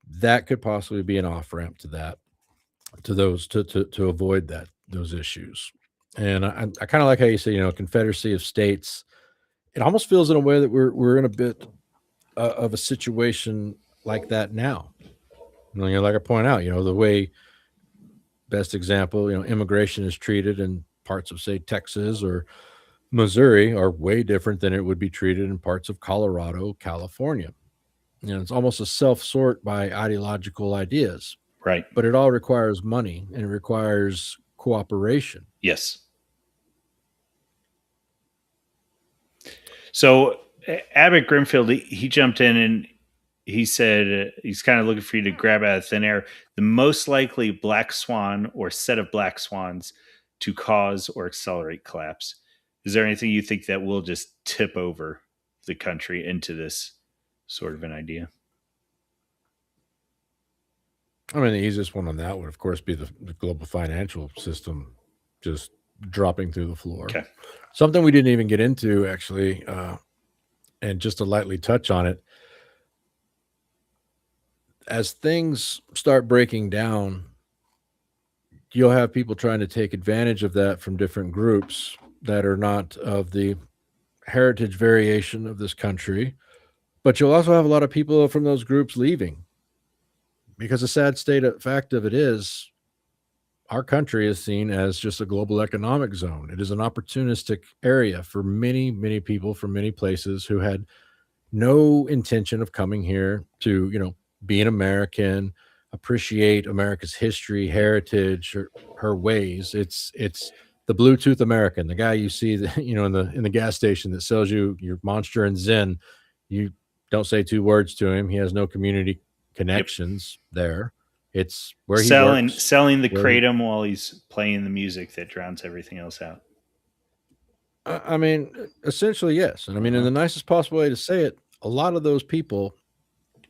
That could possibly be an off ramp to that, to those, to avoid those issues. And I kind of like how you say, confederacy of states. It almost feels in a way that we're in a bit of a situation like that now. Like I point out, the way, best example, immigration is treated in parts of, say, Texas or Missouri, are way different than it would be treated in parts of Colorado, California. It's almost a self sort by ideological ideas, Right. but it all requires money and it requires cooperation. Yes. So Abbott Grimfield, he jumped in and he said he's kind of looking for you to grab out of thin air the most likely black swan or set of black swans to cause or accelerate collapse. Is there anything you think that will just tip over the country into this sort of an idea? I mean, the easiest one on that would, of course, be the global financial system just dropping through the floor. Okay. Something we didn't even get into, actually, And just to lightly touch on it, as things start breaking down, you'll have people trying to take advantage of that from different groups that are not of the heritage variation of this country. But you'll also have a lot of people from those groups leaving, because the sad fact of it is our country is seen as just a global economic zone. It is an opportunistic area for many, many people from many places who had no intention of coming here to, be an American, appreciate America's history, heritage, her ways. It's the Bluetooth American, the guy you see, in the gas station that sells you your Monster and Zen. You don't say two words to him. He has no community Yep. connections there. It's where he Selling works, selling the where he. kratom while he's playing the music that drowns everything else out. I mean, essentially, yes. And I mean, in Uh-huh. the nicest possible way to say it, a lot of those people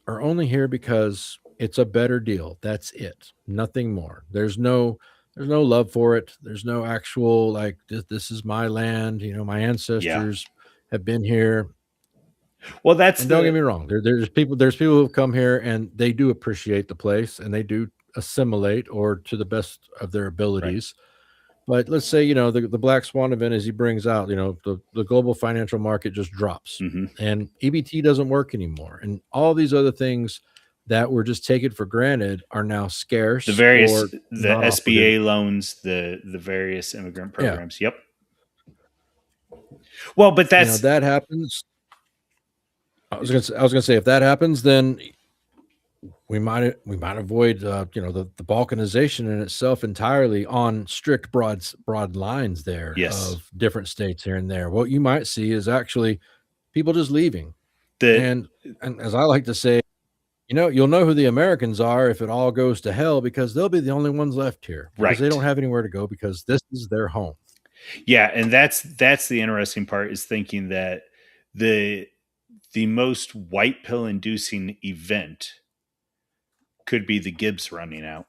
are only here because it's a better deal. That's it. Nothing more. There's no love for it. There's no actual like this is my land. My Yeah. ancestors have been here. Well, that's And don't get the me wrong. There's people who come here and they do appreciate the place and they do assimilate or to the best of their right. abilities. But let's say, the black swan event, as he brings out, the global financial market just drops Hmm. and EBT doesn't work anymore. And all these other things that were just taken for granted are now The scarce various or the not operative. SBA loans, the various immigrant Yeah. programs. Yep. Well, but that's That happens. I was gonna say if that happens, then we might avoid the balkanization in itself entirely on strict broad lines there yes. of different states here and there. What you might see is actually people just leaving. The And as I like to say, you'll know who the Americans are if it all goes to hell, because they'll be the only ones left here because they don't right. have anywhere to go because this is their home. Yeah, and that's the interesting part is thinking that the the most white pill inducing event could be the Gibbs running out.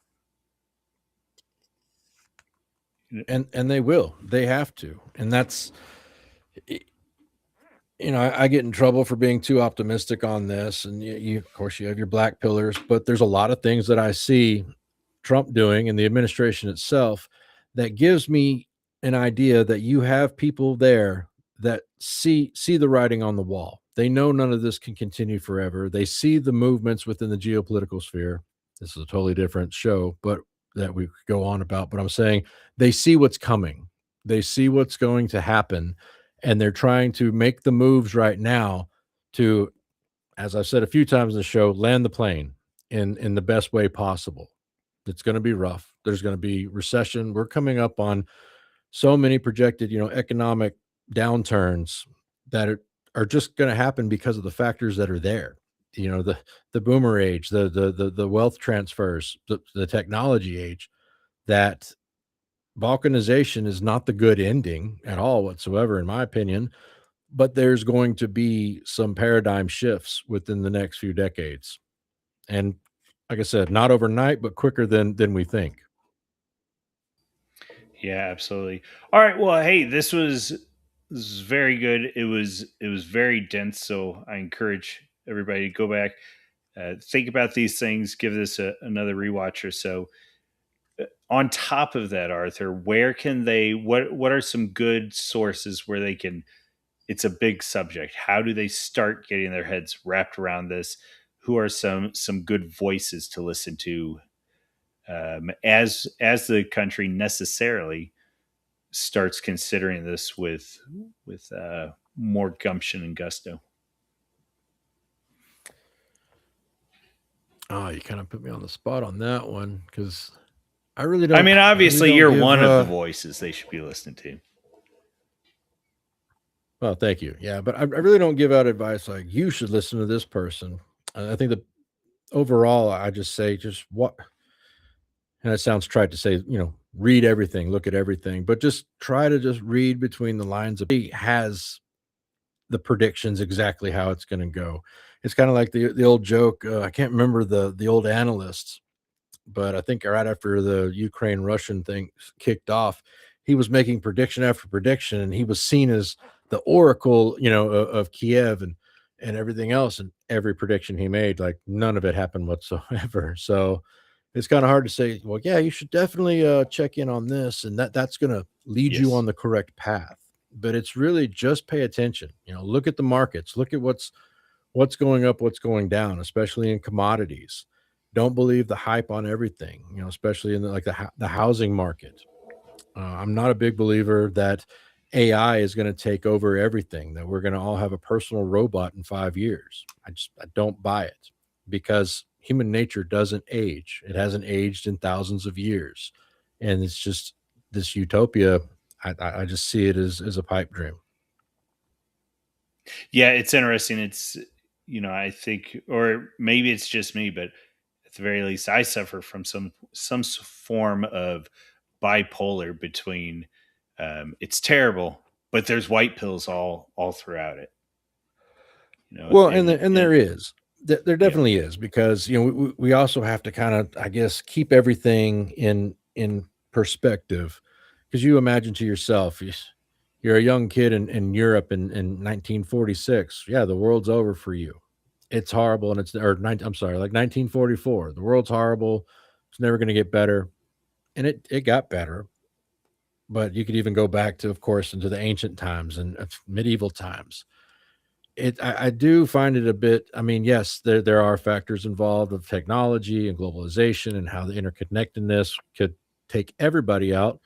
And they will. They have to. And that's I get in trouble for being too optimistic on this. And of course, you have your black pillars, but there's a lot of things that I see Trump doing and the administration itself that gives me an idea that you have people there that see the writing on the wall. They know none of this can continue forever. They see the movements within the geopolitical sphere. This is a totally different show, but that we could go on about. But I'm saying they see what's coming. They see what's going to happen, and they're trying to make the moves right now to, as I've said a few times in the show, land the plane in the best way possible. It's going to be rough. There's going to be recession. We're coming up on so many projected, economic downturns that are just going to happen because of the factors that are there. The boomer age, the wealth transfers, the technology age. That balkanization is not the good ending at all whatsoever, in my opinion. But there's going to be some paradigm shifts within the next few decades, and like I said, not overnight, but quicker than we think. Yeah, absolutely. All right. Well, hey, this was very good. It was very dense, so I encourage everybody to go back, think about these things, give this another rewatch or so. On top of that, Arthur, where can they? What are some good sources where they can? It's a big subject. How do they start getting their heads wrapped around this? Who are some good voices to listen to as the country necessarily starts considering this with more gumption and gusto. Oh, you kind of put me on the spot on that one because I mean, I really obviously, don't you're give. one of the voices they should be listening to. Well, thank you. Yeah, but I really don't give out advice like you should listen to this person. I think that overall, I just say just what, and it sounds trite to say, read everything, look at everything, but just try to just read between the lines of he has the predictions exactly how it's going to go. It's kind of like the old joke. I can't remember the old analysts, but I think right after the Ukraine Russian thing kicked off, he was making prediction after prediction, and he was seen as the oracle, of Kiev. And and everything else, and every prediction he made, like none of it happened whatsoever. So it's kind of hard to say, well, yeah, you should definitely check in on this, and that's going to lead you Yes. on the correct path. But it's really just pay attention. Look at the markets, look at what's going up, what's going down, especially in commodities. Don't believe the hype on everything, especially in the housing market. I'm not a big believer that AI is going to take over everything, that we're going to all have a personal robot in 5 years. I don't buy it because human nature doesn't age. It hasn't aged in thousands of years. And it's just this utopia. I just see it as a pipe dream. Yeah, it's interesting. It's, I think, or maybe it's just me, but at the very least, I suffer from some form of bipolar between. It's terrible, but there's white pills all throughout it. Well, and And there is. There yeah, definitely is, because we also have to kind of, I guess, keep everything in perspective. Because you imagine to yourself, you're a young kid in Europe in 1946. Yeah, the world's over for you. It's horrible, and I'm sorry, like 1944. The world's horrible. It's never going to get better, and it got better. But you could even go back to, of course, into the ancient times and medieval times. I do find it a bit. I mean, yes, there are factors involved of technology and globalization and how the interconnectedness could take everybody out.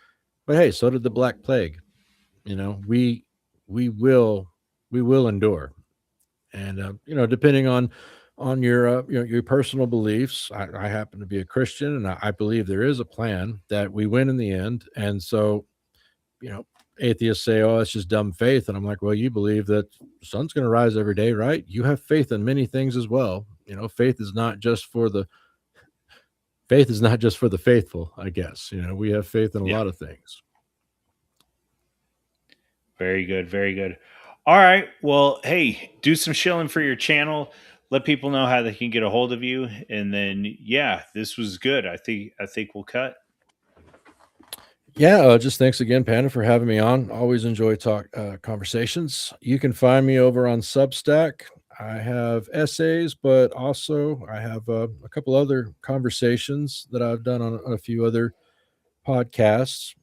But hey, so did the Black Plague. You know, we will we will endure, and depending on your personal beliefs. I happen to be a Christian, and I believe there is a plan that we win in the end. And so, you know, atheists say, "Oh, it's just dumb faith," and I'm like, "Well, you believe that the sun's going to rise every day, right? You have faith in many things as well. Faith is not just for the faithful, I guess. We have faith in a yeah, lot of things." very good, very good. All right, well, hey, do some shilling for your channel. Let people know how they can get a hold of you, and then yeah, this was good. I think we'll cut. Yeah, just thanks again, Panda, for having me on. Always enjoy talk conversations. You can find me over on Substack. I have essays, but also I have a couple other conversations that I've done on a few other podcasts.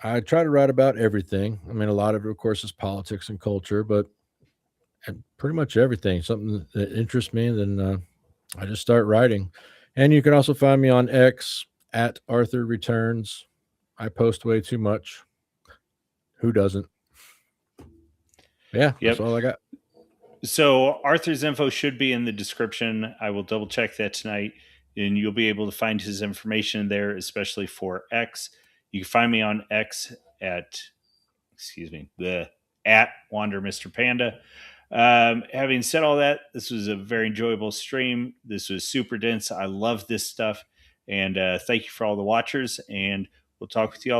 I try to write about everything. I mean, a lot of it, of course, is politics and culture, but pretty much everything. Something that interests me, then I just start writing. And you can also find me on X at Arthur Returns. I post way too much. Who doesn't? Yeah, that's Yep. all I got. So Arthur's info should be in the description. I will double check that tonight, and you'll be able to find his information there, especially for X. You can find me on X at, excuse me, the at WanderMrPanda. Having said all that, this was a very enjoyable stream. This was super dense. I love this stuff, and thank you for all the watchers. And we'll talk with you all later.